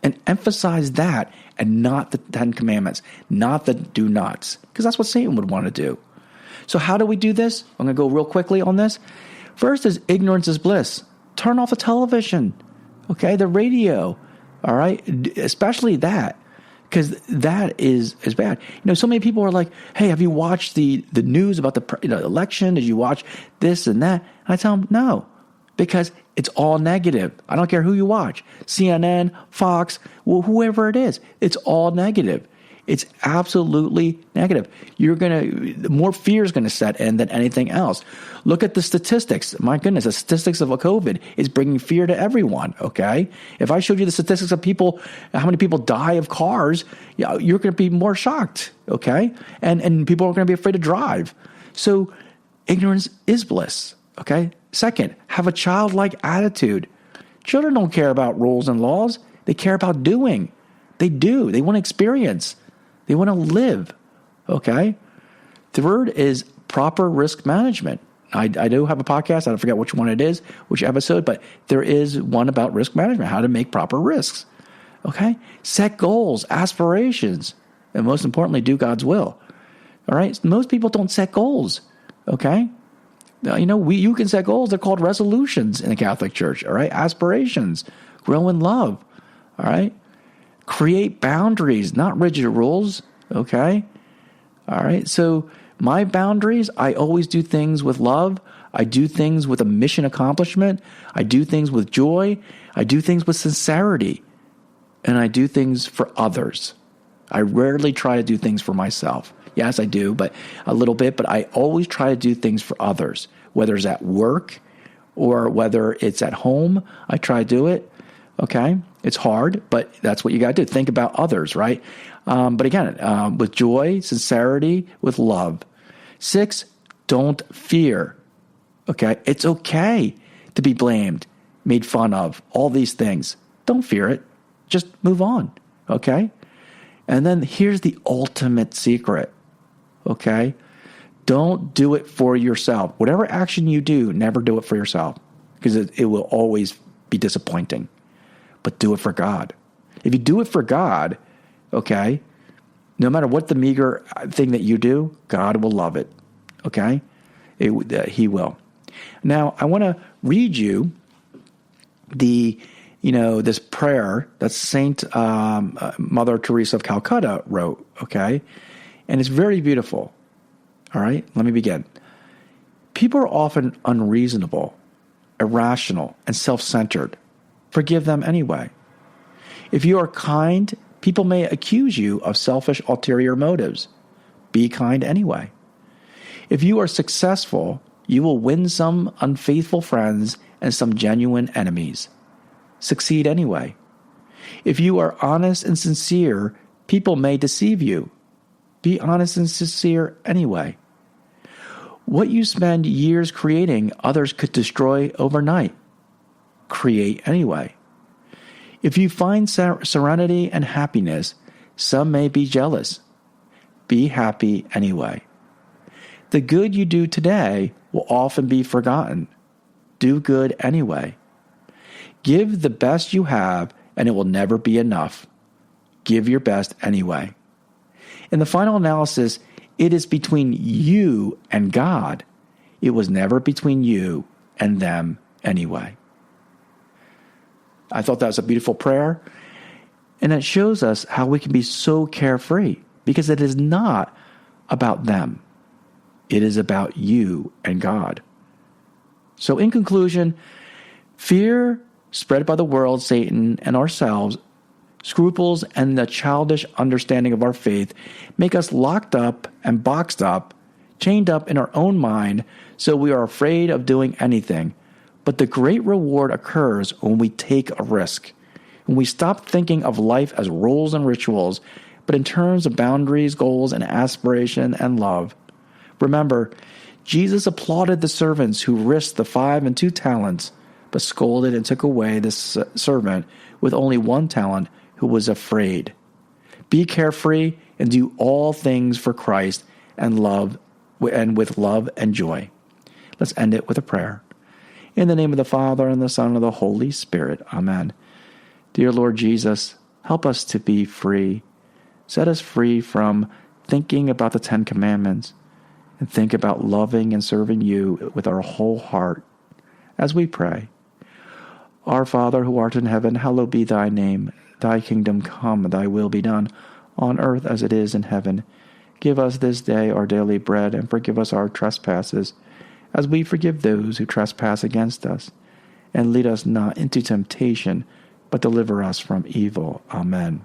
and emphasize that and not the 10 Commandments, not the do nots, because that's what Satan would want to do. So how do we do this? I'm going to go real quickly on this. First is ignorance is bliss. Turn off the television, okay, the radio, all right, especially that, because that is bad. So many people are like, hey, have you watched the news about the election? Did you watch this and that? And I tell them, no, because it's all negative. I don't care who you watch, CNN, Fox, whoever it is. It's all negative. It's absolutely negative. More fear is going to set in than anything else. Look at the statistics. My goodness, the statistics of COVID is bringing fear to everyone, okay? If I showed you the statistics of how many people die of cars, you're going to be more shocked, okay? And people are going to be afraid to drive. So ignorance is bliss, okay? Second, have a childlike attitude. Children don't care about rules and laws. They care about doing. They do. They want to experience. They want to live. Okay? Third is proper risk management. I do have a podcast. I don't forget which one it is, which episode, but there is one about risk management, how to make proper risks. Okay? Set goals, aspirations, and most importantly, do God's will. All right? Most people don't set goals. Okay? You can set goals. They're called resolutions in the Catholic Church, all right? Aspirations. Grow in love, all right? Create boundaries, not rigid rules, okay? All right, so my boundaries, I always do things with love. I do things with a mission accomplishment. I do things with joy. I do things with sincerity. And I do things for others. I rarely try to do things for myself. Yes, I do, but a little bit. But I always try to do things for others, whether it's at work or whether it's at home. I try to do it. Okay, it's hard, but that's what you got to do. Think about others, right? But again, with joy, sincerity, with love. 6, don't fear. Okay, it's okay to be blamed, made fun of, all these things. Don't fear it. Just move on. Okay, and then here's the ultimate secret. Okay? Don't do it for yourself. Whatever action you do, never do it for yourself, because it will always be disappointing. But do it for God. If you do it for God, okay, no matter what the meager thing that you do, God will love it. Okay? He will. Now, I want to read you this prayer that Saint Mother Teresa of Calcutta wrote, okay? And it's very beautiful. All right, let me begin. People are often unreasonable, irrational, and self-centered. Forgive them anyway. If you are kind, people may accuse you of selfish ulterior motives. Be kind anyway. If you are successful, you will win some unfaithful friends and some genuine enemies. Succeed anyway. If you are honest and sincere, people may deceive you. Be honest and sincere anyway. What you spend years creating, others could destroy overnight. Create anyway. If you find serenity and happiness, some may be jealous. Be happy anyway. The good you do today will often be forgotten. Do good anyway. Give the best you have, and it will never be enough. Give your best anyway. In the final analysis, it is between you and God. It was never between you and them anyway. I thought that was a beautiful prayer. And it shows us how we can be so carefree, because it is not about them. It is about you and God. So in conclusion, fear spread by the world, Satan, and ourselves, scruples, and the childish understanding of our faith make us locked up and boxed up, chained up in our own mind, so we are afraid of doing anything. But the great reward occurs when we take a risk, when we stop thinking of life as rules and rituals, but in terms of boundaries, goals, and aspiration and love. Remember, Jesus applauded the servants who risked the 5 and 2 talents, but scolded and took away the servant with only 1 talent who was afraid. Be carefree and do all things for Christ and with love and joy. Let's end it with a prayer. In the name of the Father, and the Son, and the Holy Spirit. Amen. Dear Lord Jesus, help us to be free. Set us free from thinking about the 10 Commandments, and think about loving and serving you with our whole heart as we pray. Our Father who art in heaven, hallowed be thy name. Thy kingdom come, thy will be done, on earth as it is in heaven. Give us this day our daily bread, and forgive us our trespasses, as we forgive those who trespass against us. And lead us not into temptation, but deliver us from evil. Amen.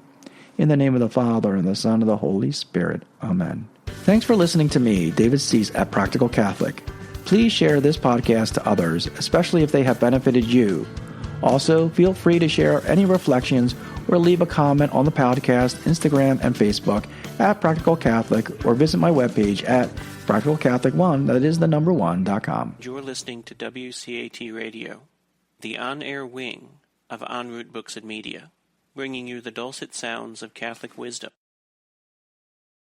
In the name of the Father, and the Son, and the Holy Spirit. Amen. Thanks for listening to me, David Cease at Practical Catholic. Please share this podcast to others, especially if they have benefited you. Also, feel free to share any reflections or leave a comment on the podcast, Instagram, and Facebook at Practical Catholic, or visit my webpage at practicalcatholic1, that is the number 1.com. You're listening to WCAT Radio, the on-air wing of En Route Books and Media, bringing you the dulcet sounds of Catholic wisdom.